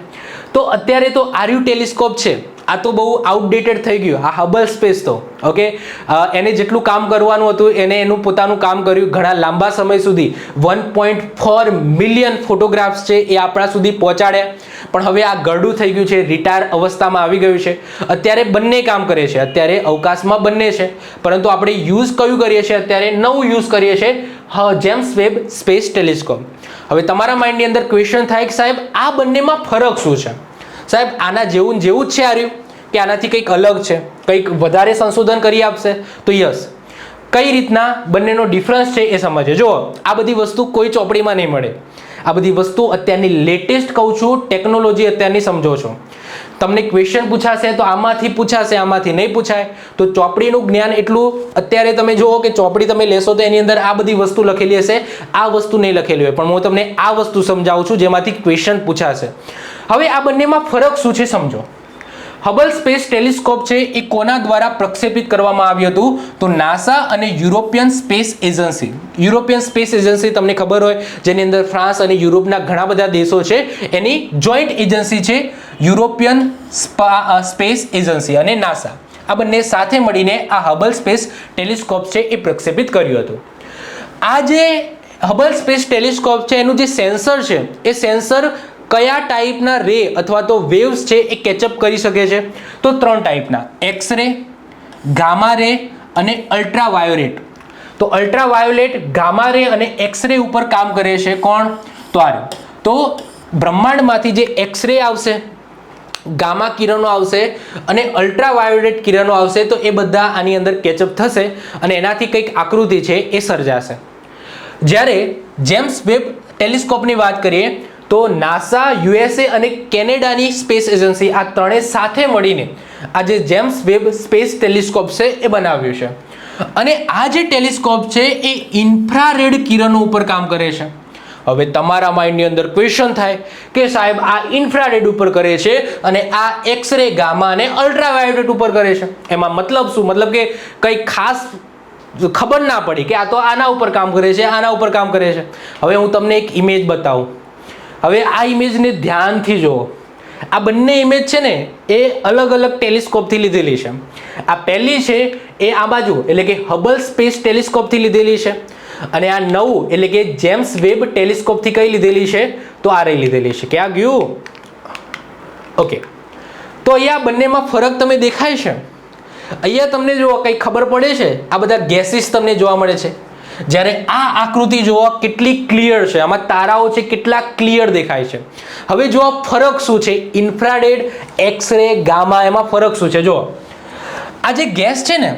તો અત્યારે તો આર્યુ ટેલિસ્કોપ છે, આ તો બહુ આઉટડેટેડ થઈ ગયું. આ હબલ સ્પેસ તો ઓકે, એને જેટલું કામ કરવાનું હતું એને એનું પોતાનું કામ કર્યું. ઘણા લાંબા સમય સુધી 1.4 મિલિયન ફોટોગ્રાફ્સ છે એ આપણા સુધી પહોંચાડ્યા, પણ હવે આ ગરડું થઈ ગયું છે, રિટાયર અવસ્થામાં આવી ગયું છે. અત્યારે બંને કામ કરે છે, અત્યારે અવકાશમાં બંને છે, પરંતુ આપણે યુઝ કયું કરીએ છીએ? અત્યારે નવું યુઝ કરીએ છીએ, જેમ્સ વેબ સ્પેસ ટેલિસ્કોપ. હવે તમારા માઇન્ડની અંદર ક્વેશ્ચન થાય કે સાહેબ આ બંનેમાં ફરક શું છે? સાહેબ આના જેવું જ છે આર્યું કે આનાથી કંઈક અલગ છે, કંઈક વધારે સંશોધન કરી આપશે? તો યસ, કઈ રીતના બંનેનો ડિફરન્સ છે એ સમજે. જો આ બધી વસ્તુ કોઈ ચોપડીમાં નહીં મળે, આ બધી વસ્તુ અત્યારની લેટેસ્ટ કહું છું, ટેકનોલોજી અત્યારની સમજો છો. તમને ક્વેશ્ચન પૂછાશે તો આમાંથી પૂછાશે, આમાંથી નહીં પૂછાય. તો ચોપડીનું જ્ઞાન એટલું, અત્યારે તમે જુઓ કે ચોપડી તમે લેશો તો એની અંદર આ બધી વસ્તુ લખેલી હશે, આ વસ્તુ નહીં લખેલી હોય, પણ હું તમને આ વસ્તુ સમજાવું છું જેમાંથી ક્વેશ્ચન પૂછાશે. હવે આ બંનેમાં ફરક શું છે સમજો. હબલ સ્પેસ ટેલિસ્કોપ છે એ કોના દ્વારા પ્રક્ષેપિત કરવામાં આવ્યું હતું? તો નાસા અને European space agency. European space agency તમને ખબર હોય, જેની અંદર ફ્રાન્સ અને યુરોપના ઘણા બધા દેશો છે, એની જોઈન્ટ એજન્સી છે યુરોપિયન સ્પેસ એજન્સી અને નાસા. આ બંને સાથે મળીને આ હબલ સ્પેસ ટેલિસ્કોપ છે એ પ્રક્ષેપિત કર્યું હતું. આ જે હબલ સ્પેસ ટેલિસ્કોપ છે એનું જે સેન્સર છે એ સેન્સર કયા ટાઈપના રે અથવા તો વેવ્સ છે એ કેચઅપ કરી શકે છે? તો 3 ટાઈપના, એક્સ-રે, ગામા રે અને અલ્ટ્રાવાયોલેટ. તો અલ્ટ્રાવાયોલેટ, ગામા રે અને એક્સ-રે ઉપર કામ કરે છે કોણ? તો આ. તો બ્રહ્માંડમાંથી જે એક્સ-રે આવશે, ગામા કિરણો આવશે અને અલ્ટ્રાવાયોલેટ કિરણો આવશે, તો એ બધા આની અંદર કેચઅપ થશે અને એનાથી કંઈક આકૃતિ છે એ સર્જાશે. જ્યારે જેમ્સ વેબ ટેલિસ્કોપની વાત કરીએ તો નાસા, યુએસએ અને કેનેડાની સ્પેસ એજન્સી આ ત્રણે સાથે મળીને આ જે જેમ્સ વેબ સ્પેસ ટેલિસ્કોપ છે એ બનાવ્યું છે. અને આ જે ટેલિસ્કોપ છે એ ઇન્ફ્રારેડ કિરણો ઉપર કામ કરે છે. હવે તમારા માઇન્ડની અંદર ક્વેશ્ચન થાય કે સાહેબ આ ઇન્ફ્રારેડ ઉપર કરે છે અને આ એક્સ-રે, ગામા અને અલ્ટ્રાવાયોલેટ ઉપર કરે છે, એમાં મતલબ શું? મતલબ કે કંઈ ખાસ ખબર ના પડી કે આ તો આના ઉપર કામ કરે છે, આના ઉપર કામ કરે છે. હવે હું તમને એક ઇમેજ બતાવું. હવે આ ઇમેજને ધ્યાનથી જુઓ. આ બંને ઇમેજ છે ને એ અલગ અલગ ટેલિસ્કોપથી લીધેલી છે. આ પહેલી છે એ આ બાજુ એટલે કે હબલ સ્પેસ ટેલિસ્કોપથી લીધેલી છે, અને આ નવું એટલે કે જેમ્સ વેબ ટેલિસ્કોપથી કઈ લીધેલી છે? તો આ રહી લીધેલી છે. ક્યાં ગયું? ઓકે, તો અહીંયા બંનેમાં ફરક તમે દેખાય છે. અહીંયા તમને જો કંઈ ખબર પડે છે, આ બધા ગેસીસ તમને જોવા મળે છે. જ્યારે આ આકૃતિ જોવા કેટલી ક્લિયર છે, આમાં તારાઓ છે કેટલા ક્લિયર દેખાય છે. હવે જો ફરક શું છે? ઇન્ફ્રારેડ, એક્સ-રે, ગામા, એમાં ફરક શું છે? જો આ જે ગેસ છે ને,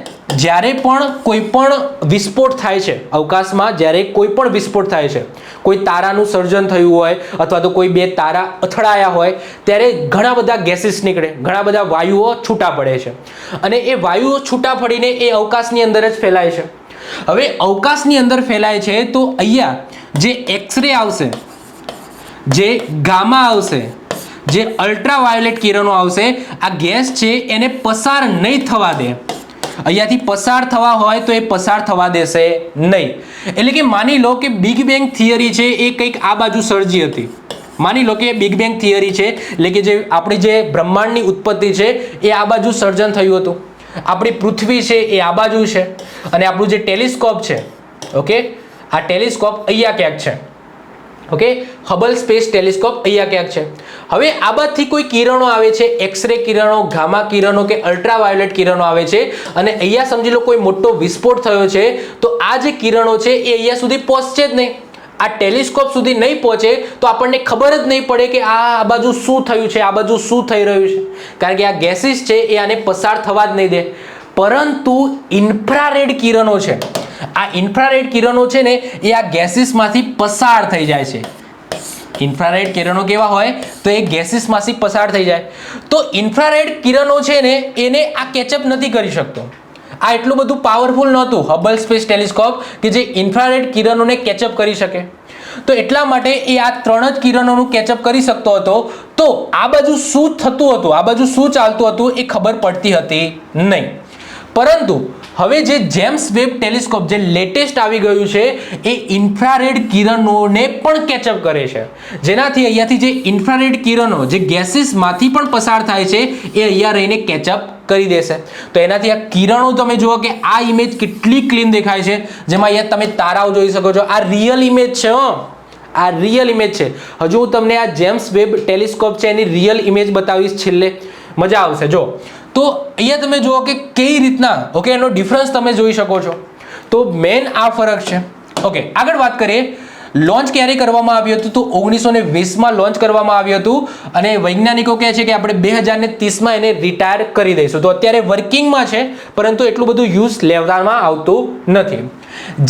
જ્યારે પણ કોઈ પણ વિસ્ફોટ થાય છે અવકાશમાં, જ્યારે કોઈ પણ વિસ્ફોટ થાય છે, કોઈ તારાનું સર્જન થયું હોય અથવા તો કોઈ બે તારા અથડાયા હોય, ત્યારે ઘણા બધા ગેસીસ નીકળે, ઘણા બધા વાયુઓ છૂટા પડે છે, અને એ વાયુઓ છૂટા પડીને એ અવકાશની અંદર જ ફેલાય છે. હવે અવકાશની અંદર ફેલાય છે તો અહીંયા જે એક્સ-રે આવશે, જે ગામા આવશે, જે અલ્ટ્રાવાયોલેટ કિરણો આવશે, આ ગેસ છે એને પસાર નહીં થવા દે. અહીંયાથી પસાર થવા હોય તો એ પસાર થવા દેશે નહીં. એટલે કે માની લો કે બિગ બેંગ થિયરી છે એ કંઈક આ બાજુ સર્જી હતી. માની લો કે બિગ બેંગ થિયરી છે એટલે કે જે આપણી જે બ્રહ્માંડની ઉત્પત્તિ છે એ આ બાજુ સર્જન થયું હતું. આપણી પૃથ્વી છે એ આ બાજુ છે અને આપણું જે ટેલિસ્કોપ છે, ઓકે, આ ટેલિસ્કોપ અહીંયા ક્યાંક છે. ઓકે, હબલ સ્પેસ ટેલિસ્કોપ અહીંયા ક્યાંક છે. હવે આ બાજુથી કોઈ કિરણો આવે છે, એક્સરે કિરણો, ગામા કિરણો કે અલ્ટ્રાવાયોલેટ કિરણો આવે છે અને અહીંયા સમજી લો કોઈ મોટો વિસ્ફોટ થયો છે, તો આ જે કિરણો છે એ અહીંયા સુધી પહોંચશે જ નહીં. આ ટેલિસ્કોપ સુધી નહીં પહોંચે તો આપણને ખબર જ નહીં પડે કે આ બાજુ શું થયું છે, આ બાજુ શું થઈ રહ્યું છે, કારણ કે આ ગેસીસ છે એ આને પસાર થવા જ નહીં દે. પરંતુ ઇન્ફ્રારેડ કિરણો છે, આ ઇન્ફ્રારેડ કિરણો છે ને એ આ ગેસીસમાંથી પસાર થઈ જાય છે. ઇન્ફ્રારેડ કિરણો કેવા હોય તો એ ગેસીસમાંથી પસાર થઈ જાય. તો ઇન્ફ્રારેડ કિરણો છે ને એને આ કેચઅપ નથી કરી શકતો. આ એટલું બધું પાવરફુલ નહોતું હબલ સ્પેસ ટેલિસ્કોપ કે જે ઇન્ફ્રારેડ કિરણોને કેચઅપ કરી શકે. તો એટલા માટે એ આ 3 જ કિરણોનું કેચઅપ કરી શકતો હતો. તો આ બાજુ શું થતું હતું, આ બાજુ શું ચાલતું હતું એ ખબર પડતી હતી નહીં. પરંતુ હવે જે જેમ્સ વેબ ટેલિસ્કોપ જે લેટેસ્ટ આવી ગયું છે એ ઇન્ફ્રારેડ કિરણોને પણ કેચઅપ કરે છે, જેનાથી અહીંયાથી જે ઇન્ફ્રારેડ કિરણો જે ગેસીસમાંથી પણ પસાર થાય છે એ અહીંયા રહીને કેચઅપ કરી દેશે. તો એનાથી આ કિરણો તમે જુઓ કે આ ઇમેજ કેટલી ક્લીન દેખાય છે, જેમાં અહીંયા તમે તારાઓ જોઈ શકો છો. આ રિયલ ઇમેજ છે, આ રિયલ ઇમેજ છે. હજુ હું તમને આ જેમ્સ વેબ ટેલિસ્કોપ છે એની રિયલ ઇમેજ બતાવીશ છેલ્લે, મજા આવશે. જો તો અહીંયા તમે જુઓ કે કઈ રીતના ઓકે એનો ડિફરન્સ તમે જોઈ શકો છો. તો મેન આ ફરક છે. ઓકે, આગળ વાત કરીએ. લોન્ચ ક્યારે કરવામાં આવ્યું હતું? તો 1920માં લોન્ચ કરવામાં આવ્યું હતું અને વૈજ્ઞાનિકો કહે છે કે આપણે 2030માં એને રિટાયર કરી દઈશું. તો અત્યારે વર્કિંગમાં છે પરંતુ એટલું બધું યુઝ લેવામાં આવતું નથી.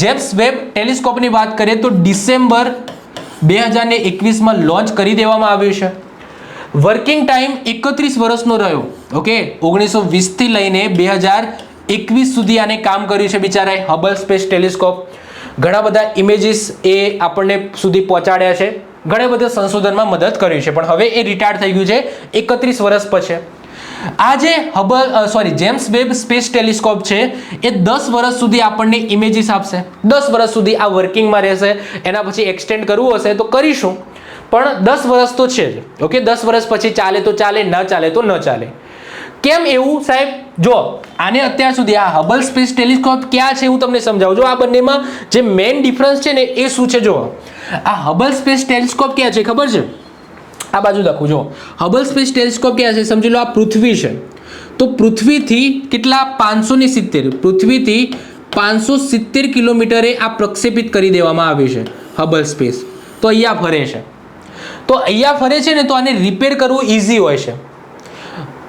જેમ્સ વેબ ટેલિસ્કોપની વાત કરીએ તો ડિસેમ્બર 2021માં લોન્ચ કરી દેવામાં આવ્યું છે. વર્કિંગ ટાઈમ 31 વર્ષનો રહ્યો. ઓકે, 1920 થી લઈને 2021 સુધી આને કામ કર્યું છે બિચારાએ હબલ સ્પેસ ટેલિસ્કોપ. ઘણા બધા ઇમેજીસ એ આપણને સુધી પહોંચાડ્યા છે, ઘણા બધા સંશોધનમાં મદદ કરી છે, પણ હવે એ રિટાયર થઈ ગયું છે 31 વર્ષ પછી. આ જે જેમ્સ વેબ સ્પેસ ટેલિસ્કોપ છે એ 10 વર્ષ સુધી આપણને ઇમેજીસ આપશે. 10 વર્ષ સુધી આ વર્કિંગમાં રહેશે. એના પછી એક્સટેન્ડ કરવું હશે તો કરીશું, પણ 10 વર્ષ તો છે જ. ઓકે, 10 વર્ષ પછી ચાલે તો ચાલે, ન ચાલે તો ન ચાલે. કેમ એવું સાહેબ? જો આને અત્યાર સુધી આ હબલ સ્પેસ ટેલિસ્કોપ ક્યાં છે હું તમને સમજાવું. જો આ બંનેમાં જે મેઇન ડિફરન્સ છે ને એ શું છે? જો આ હબલ સ્પેસ ટેલિસ્કોપ ક્યાં છે ખબર છે? આ બાજુ લખું. જો હબલ સ્પેસ ટેલિસ્કોપ ક્યાં છે સમજી લો, આ પૃથ્વી છે. તો પૃથ્વીથી કેટલા 570, પૃથ્વીથી 570 કિલોમીટરે આ પ્રક્ષેપિત કરી દેવામાં આવ્યું છે હબલ સ્પેસ. તો અહીંયા ફરે છે. તો અહીંયા ફરે છે ને તો આને રિપેર કરવું ઇઝી હોય છે.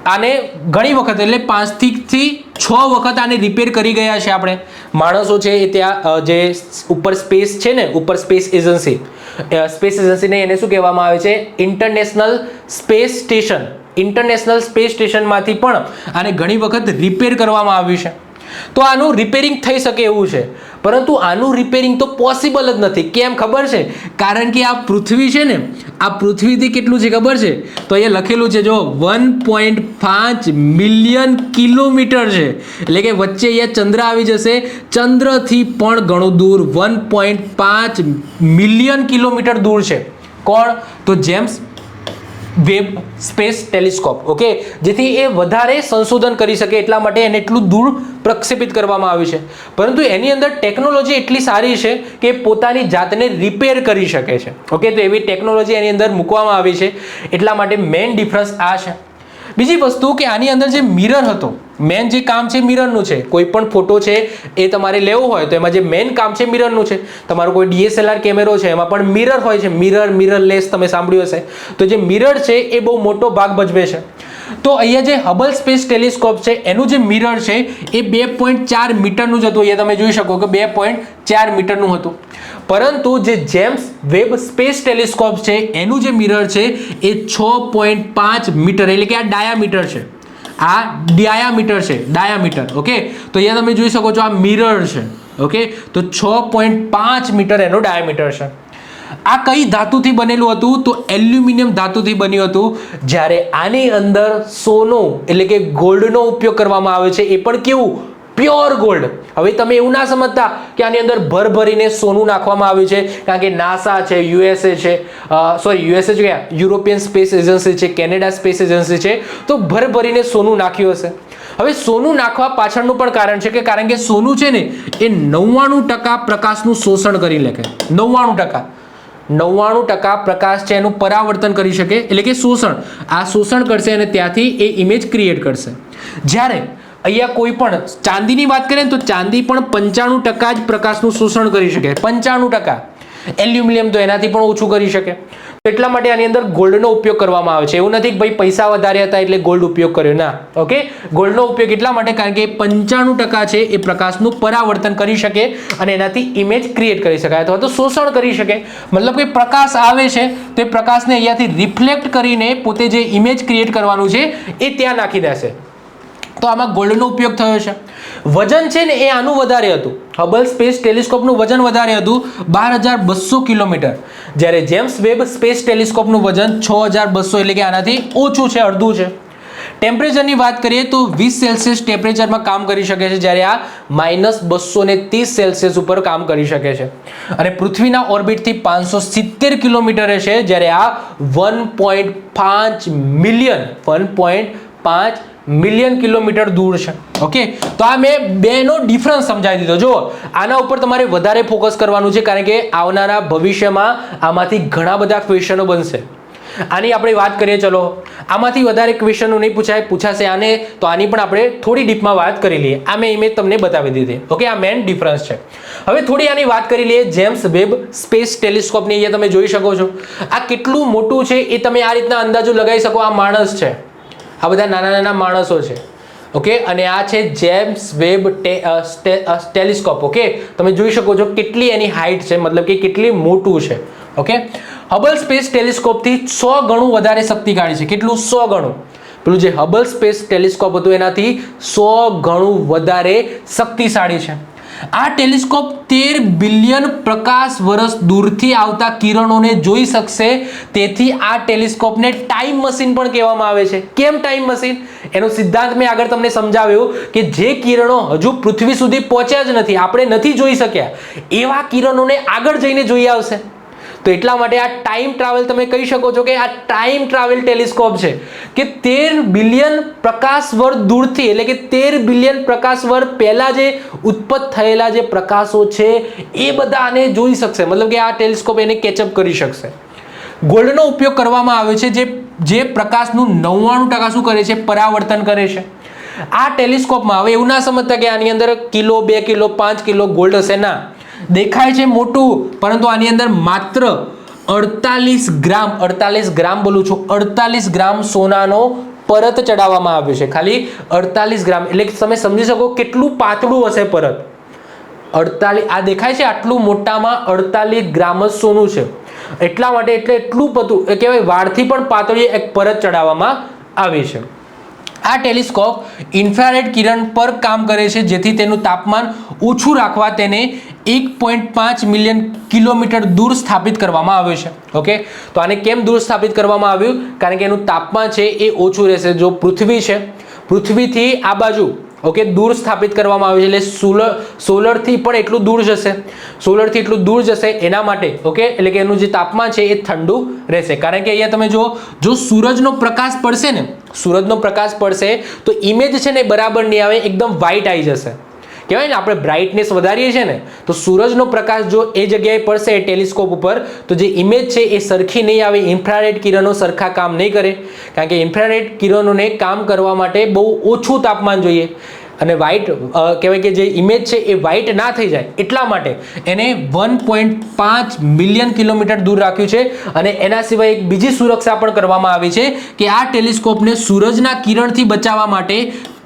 આને ઘણી વખત એટલે 5 થી 6 વખત આને રિપેર કરી ગયા છે આપણે માણસો છે એ ત્યાં જે ઉપર સ્પેસ છે ને, ઉપર સ્પેસ એજન્સીને એને શું કહેવામાં આવે છે? International space station. International space સ્ટેશનમાંથી પણ આને ઘણી વખત રિપેર કરવામાં આવ્યું છે. તો આનું રિપેરિંગ થઈ શકે એવું છે, પરંતુ આનું રિપેરિંગ તો પોસિબલ જ નથી. કેમ ખબર છે? કારણ કે આ પૃથ્વી છે ને, આ પૃથ્વીથી કેટલું છે ખબર છે? તો અહીંયા લખેલું છે જો 1.5 મિલિયન કિલોમીટર છે. એટલે કે વચ્ચે અહીંયા ચંદ્ર આવી જશે. ચંદ્રથી પણ ઘણું દૂર 1.5 મિલિયન કિલોમીટર દૂર છે. કોણ? તો James web space telescope. Okay, જેથી એ વધારે સંશોધન કરી શકે એટલા માટે એને એટલું દૂર પ્રક્ષેપિત કરવામાં આવ્યું છે. પરંતુ એની અંદર ટેકનોલોજી એટલી સારી છે કે પોતાની જાતને રિપેર કરી શકે છે. ઓકે, તો એવી ટેકનોલોજી એની અંદર મૂકવામાં આવી છે. એટલા માટે મેઇન ડિફરન્સ આ છે. બીજી વસ્તુ કે આની અંદર જે મિરર હતો, મેન જે કામ છે મિરરનું છે. કોઈ પણ ફોટો છે એ તમારે લેવો હોય તો એમાં જે મેન કામ છે મિરરનું છે. તમારો કોઈ DSLR કેમેરો છે એમાં પણ મિરર હોય છે. મિરરલેસ તમે સાંભળ્યું હશે. તો જે મિરર છે એ બહુ મોટો ભાગ ભજવે છે. તો અહીંયા જે હબલ સ્પેસ ટેલિસ્કોપ છે એનું જે મિરર છે એ 2.4 મીટરનું જ હતું. અહીંયા તમે જોઈ શકો કે 2.4 મીટરનું હતું. પરંતુ જે જેમ્સ વેબ સ્પેસ ટેલિસ્કોપ છે એનું જે મિરર છે એ 6.5 મીટર, એટલે કે આ ડાયામીટર છે. આ ડાયામીટર છે, ડાયામીટર. ઓકે, તો અહીંયા તમે જોઈ શકો છો આ મિરર છે. ઓકે, તો 6.5 મીટર એનો ડાયામીટર છે. આ કઈ ધાતુથી બનેલું હતું? તો એલ્યુમિનિયમ ધાતુથી બન્યું હતું. જ્યારે આની અંદર સોનું એટલે કે ગોલ્ડનો ઉપયોગ કરવામાં આવે છે, એ પણ કેવું? Pure gold. હવે તમે એવું ના સમજતા કે આની અંદર ભરીને સોનું નાખવામાં આવ્યું છે, કારણ કે નાસા છે, યુએસએ છે, યુએસએ છે, યુરોપિયન સ્પેસ એજન્સી છે, કેનેડા સ્પેસ એજન્સી છે, તો ભરીને સોનું નાખ્યું હશે. હવે સોનું નાખવા પાછળનું પણ કારણ છે કે કારણ કે સોનું છે ને એ 99% પ્રકાશનું શોષણ કરી લે. 99%. 99% પ્રકાશ છે એનું પરાવર્તન કરી શકે, એટલે કે શોષણ કરશે અને ત્યાંથી એ ઇમેજ ક્રિએટ કરશે. જ્યારે અહીંયા કોઈ પણ ચાંદીની વાત કરીએ ને તો ચાંદી પણ 95% જ પ્રકાશનું શોષણ કરી શકે, 95%. એલ્યુમિનિયમ તો એનાથી પણ ઓછું કરી શકે. તો એટલા માટે આની અંદર ગોલ્ડનો ઉપયોગ કરવામાં આવે છે. એવું નથી કે ભાઈ પૈસા વધારે હતા એટલે ગોલ્ડ ઉપયોગ કર્યો, ના. ઓકે, ગોલ્ડનો ઉપયોગ એટલા માટે કારણ કે 95% છે એ પ્રકાશનું પરાવર્તન કરી શકે અને એનાથી ઇમેજ ક્રિએટ કરી શકાય અથવા તો શોષણ કરી શકે. મતલબ કે પ્રકાશ આવે છે તે પ્રકાશને અહીંયાથી રિફ્લેક્ટ કરીને પોતે જે ઇમેજ ક્રિએટ કરવાનું છે એ ત્યાં નાખી દેશે. તો આમાં ગોલ્ડનો ઉપયોગ થયો છે. વજન છે ને એ આનું વધારે હતું. હબલ સ્પેસ ટેલિસ્કોપનું વજન વધારે હતું 12,200 કિલોમીટર, જ્યારે જેમ્સ વેબ સ્પેસ ટેલિસ્કોપનું વજન 6,200, એટલે કે આનાથી ઓછું છે, અડધું છે. ટેમ્પરેચરની વાત કરીએ તો 20 સેલ્સિયસ ટેમ્પરેચરમાં કામ કરી શકે છે, જ્યારે આ -230 સેલ્સિયસ ઉપર કામ કરી શકે છે. અને પૃથ્વીના ઓર્બિટથી 570 કિલોમીટરે છે, જ્યારે આ 1.5 મિલિયન કિલોમીટર દૂર છે. ઓકે, તો આ મેં બેનો ડિફરન્સ સમજાવી દીધો. જો આના ઉપર તમારે વધારે ફોકસ કરવાનું છે કારણ કે આવનારા ભવિષ્યમાં આમાંથી ઘણા બધા ક્વેશ્ચનો બનશે. આની આપણે વાત કરીએ, ચલો આમાંથી વધારે ક્વેશ્ચનો નહીં પૂછાશે આને, તો આની પણ આપણે થોડી ડીપમાં વાત કરી લઈએ. આ મેં ઇમેજ તમને બતાવી દીધી. ઓકે, આ મેઇન ડિફરન્સ છે. હવે થોડી આની વાત કરી લઈએ જેમ્સ વેબ સ્પેસ ટેલિસ્કોપની. અહીંયા તમે જોઈ શકો છો આ કેટલું મોટું છે એ તમે આ રીતના અંદાજો લગાવી શકો. આ માણસ છે, આ બધા નાના નાના માણસો છે. ઓકે, અને આ છે જેમ્સ વેબ ટેલિસ્કોપ. ઓકે, તમે જોઈ શકો છો કેટલી એની હાઈટ છે, મતલબ કે કેટલી મોટું છે. ઓકે, હબલ સ્પેસ ટેલિસ્કોપથી 100 ગણું વધારે શક્તિશાળી છે. કેટલું? 100 ગણું. પેલું જે હબલ સ્પેસ ટેલિસ્કોપ હતું એનાથી 100 ગણું વધારે શક્તિશાળી છે. આ ટેલિસ્કોપ 13 બિલિયન પ્રકાશ વર્ષ દૂરથી આવતા કિરણોને જોઈ શકશે. તેથી આ ટેલિસ્કોપને ટાઈમ મશીન પણ કહેવામાં આવે છે. કેમ ટાઈમ મશીન? એનો સિદ્ધાંત મેં આગળ તમને સમજાવ્યો કે જે કિરણો હજુ પૃથ્વી સુધી પહોંચ્યા જ નથી, આપણે નથી જોઈ શક્યા, એવા કિરણોને આગળ જઈને જોઈ આવશે. તો એટલા માટે આ ટાઈમ ટ્રાવેલ તમે કહી શકો છો કે આ ટાઈમ ટ્રાવેલ ટેલિસ્કોપ છે કે 13 બિલિયન પ્રકાશ વર્ષ દૂરથી, એટલે કે 13 બિલિયન પ્રકાશ વર્ષ પહેલા જે ઉત્પન્ન થયેલા જે પ્રકાશો છે એ બધા આને જોઈ શકશે. મતલબ કે આ ટેલિસ્કોપ એને કેચઅપ કરી શકશે. ગોલ્ડનો ઉપયોગ કરવામાં આવે છે જે પ્રકાશનું 99% શું કરે છે? પરાવર્તન કરે છે. આ ટેલિસ્કોપમાં હવે એવું ના સમજતા કે આની અંદર કિલો, 2 કિલો, 5 કિલો ગોલ્ડ હશે. ના, દેખાય છે મોટું, પરંતુ આની અંદર માત્ર 48 ગ્રામ બોલું છું, 48 ગ્રામ સોનાનો પરત ચડાવવામાં આવ્યો છે. ખાલી 48 ગ્રામ, એટલે તમે સમજી શકો કેટલું પાતળું હશે પરત. 48, આ દેખાય છે આટલું મોટામાં 48 ગ્રામ જ સોનું છે. એટલા માટે એટલું બધું કહેવાય વાળથી પણ પાતળી એક પરત ચડાવવામાં આવી છે. આ ટેલિસ્કોપ ઇન્ફ્રારેડ કિરણ પર કામ કરે છે, જેથી તેનું તાપમાન ઓછું રાખવા તેને 1.5 મિલિયન કિલોમીટર દૂર સ્થાપિત કરવામાં આવ્યું છે. ઓકે, તો આને કેમ દૂર સ્થાપિત કરવામાં આવ્યું? કારણ કે એનું તાપમાન છે એ ઓછું રહેશે. જો પૃથ્વી છે, પૃથ્વીથી આ બાજુ ઓકે દૂર સ્થાપિત કરવામાં આવ્યું છે, એટલે સોલરથી પણ એટલું દૂર જશે. સોલરથી એટલું દૂર જશે એના માટે. ઓકે, એટલે કે એનું જે તાપમાન છે એ ઠંડુ રહેશે. કારણ કે અહીંયા તમે જો સૂરજનો પ્રકાશ પડશે ને, સૂરજનો પ્રકાશ પડશે તો ઇમેજ છે ને બરાબર નહીં આવે, એકદમ વ્હાઇટ આવી જશે. કહેવાય ને આપણે બ્રાઇટનેસ વધારીએ છીએ ને, તો સૂરજનો પ્રકાશ જો એ જગ્યાએ પડશે ટેલિસ્કોપ ઉપર તો જે ઇમેજ છે એ સરખી નહીં આવે. ઇન્ફ્રારેડ કિરણો સરખા કામ નહીં કરે, કારણ કે ઇન્ફ્રારેડ કિરણોને કામ કરવા માટે બહુ ઓછું તાપમાન જોઈએ અને વ્હાઇટ કહેવાય કે જે ઇમેજ છે એ વ્હાઇટ ના થઈ જાય. એટલા માટે એને 1.5 મિલિયન કિલોમીટર દૂર રાખ્યું છે. અને એના સિવાય એક બીજી સુરક્ષા પણ કરવામાં આવી છે કે આ ટેલિસ્કોપને સૂરજના કિરણથી બચાવવા માટે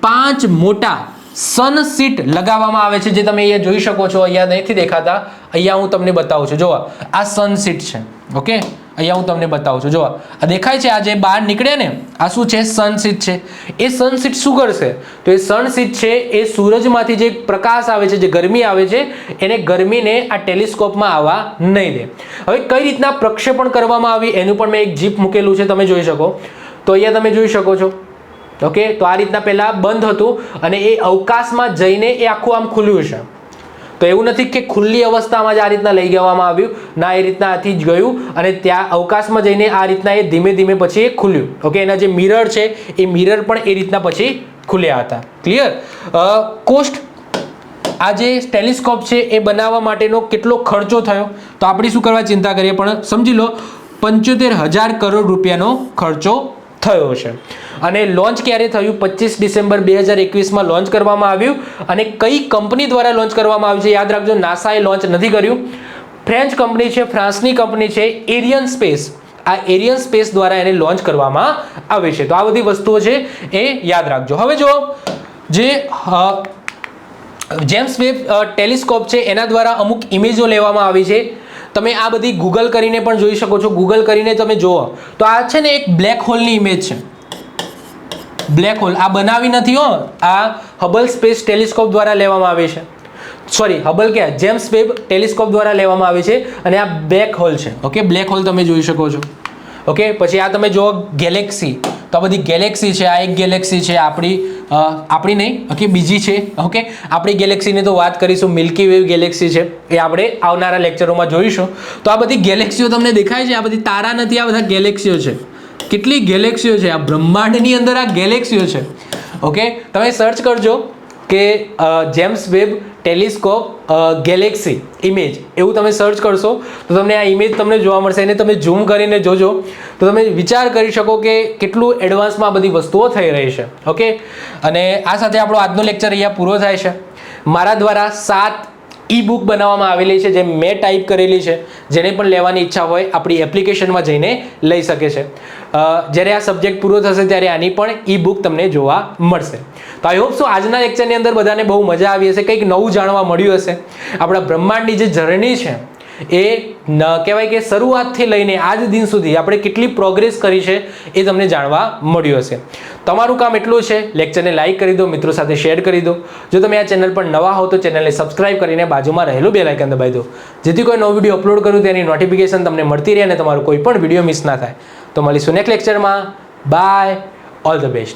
5 મોટા સનસીટ લગાવવામાં આવે છે, જે તમે અહીંયા જોઈ શકો છો. અહીંયા નથી દેખાતા, અહીંયા હું તમને બતાવું છું. જોવા, આ સનસીટ છે. ઓકે, અહીંયા હું તમને બતાવું છું. જોવા, આ દેખાય છે, આ જે બહાર નીકળે ને આ શું છે? સનસીટ છે. એ સનસીટ શું કરશે? તો એ સનસીટ છે એ સૂરજમાંથી જે પ્રકાશ આવે છે, જે ગરમી આવે છે, એને ગરમીને આ ટેલિસ્કોપમાં આવવા નહીં દે. હવે કઈ રીતના પ્રક્ષેપણ કરવામાં આવી એનું પણ મેં એક જીપ મૂકેલું છે, તમે જોઈ શકો. તો અહીંયા તમે જોઈ શકો છો. ઓકે, તો આ રીતના પહેલા બંધ હતું અને એ અવકાશમાં જઈને એ આખું આમ ખુલ્યું છે. તો એવું નથી કે ખુલ્લી અવસ્થામાં જ આ રીતના લઈ જવામાં આવ્યું, ના, એ રીતના આથી જ ગયું અને ત્યાં અવકાશમાં જઈને આ રીતના એ ધીમે ધીમે પછી એ ખુલ્યું. ઓકે, એના જે મિરર છે એ મિરર પણ એ રીતના પછી ખુલ્યા હતા. ક્લિયર? કોસ્ટ આ જે ટેલિસ્કોપ છે એ બનાવવા માટેનો કેટલો ખર્ચો થયો, તો આપણે શું કરવા ચિંતા કરીએ, પણ સમજી લો 75,000 કરોડ રૂપિયાનો ખર્ચો થયો છે. અને લોન્ચ ક્યારે થયું? 25 ડિસેમ્બર 2021માં લોન્ચ કરવામાં આવ્યું. અને કઈ કંપની દ્વારા લોન્ચ કરવામાં આવ્યું છે? યાદ રાખજો, નાસાએ લોન્ચ નથી કર્યું. ફ્રેન્ચ કંપની છે, ફ્રાન્સની કંપની છે એરિયન સ્પેસ. આ એરિયન સ્પેસ દ્વારા એને લોન્ચ કરવામાં આવે છે. તો આ બધી વસ્તુઓ છે એ યાદ રાખજો. હવે જો જે જેમ્સ વેબ ટેલિસ્કોપ છે એના દ્વારા અમુક ઇમેજો લેવામાં આવી છે. તમે આ બધી ગૂગલ કરીને પણ જોઈ શકો છો. ગૂગલ કરીને તમે જુઓ તો આ છે ને એક બ્લેક હોલની ઇમેજ છે. બ્લેક હોલ આ બનાવી નથી હો, આ હબલ સ્પેસ ટેલિસ્કોપ દ્વારા લેવામાં આવે છે. સોરી, હબલ ક્યાં, જેમ્સ વેબ ટેલિસ્કોપ દ્વારા લેવામાં આવે છે. અને આ બ્લેક હોલ છે. ઓકે, બ્લેક હોલ તમે જોઈ શકો છો. ઓકે, પછી આ તમે જુઓ ગેલેક્સી. તો આ બધી ગેલેક્સી છે. આ એક ગેલેક્સી છે આપણી નહીં, ઓકે, બીજી છે. ઓકે, આપણી ગેલેક્સીની તો વાત કરીશું, મિલ્કી વે ગેલેક્સી છે, એ આપણે આવનારા લેક્ચરોમાં જોઈશું. તો આ બધી ગેલેક્સીઓ તમને દેખાય છે? આ બધી તારા નથી, આ બધા ગેલેક્સીઓ છે. કેટલી ગેલેક્સીઓ છે આ બ્રહ્માંડની અંદર, આ ગેલેક્સીઓ છે. ઓકે, તમે સર્ચ કરજો કે James web telescope Galaxy image, એવું તમે સર્ચ કરશો તો તમને આ ઇમેજ તમને જોવા મળશે. એને તમે ઝૂમ કરીને જોજો તો તમે વિચાર કરી શકો કે કેટલું એડવાન્સમાં આ બધી વસ્તુઓ થઈ રહી છે. ઓકે, અને આ સાથે આપણો આજનો લેક્ચર અહીંયા પૂરો થાય છે. મારા દ્વારા 7 ઈ બુક બનાવવામાં આવેલી છે, જે મેં ટાઈપ કરેલી છે. જેને પણ લેવાની ઈચ્છા હોય આપણી એપ્લિકેશનમાં જઈને લઈ શકે છે. જ્યારે આ સબ્જેક્ટ પૂરો થશે ત્યારે આની પણ ઈ બુક તમને જોવા મળશે. તો આઈ હોપ સો આજના લેક્ચરની અંદર બધાને બહુ મજા આવી હશે, કંઈક નવું જાણવા મળ્યું હશે. આપણા બ્રહ્માંડની જે જર્ની છે એ કહેવાય કે શરૂઆતથી લઈને આજ દિન સુધી આપણે કેટલી પ્રોગ્રેસ કરી છે એ તમને જાણવા મળ્યું હશે. તમારું કામ એટલું છે, લેક્ચરને લાઈક કરી દો, મિત્રો સાથે શેર કરી દો. જો તમે આ ચેનલ પર નવા હો તો ચેનલને સબસ્ક્રાઇબ કરીને બાજુમાં રહેલું બેલ આઇકન દબાવી દો, જેથી કોઈ નવો વિડીયો અપલોડ કરું તેની નોટિફિકેશન તમને મળતી રહે અને તમારો કોઈ પણ વિડીયો મિસ ના થાય. તો મળીશું નેક્સ્ટ લેક્ચરમાં. Bye, all the best.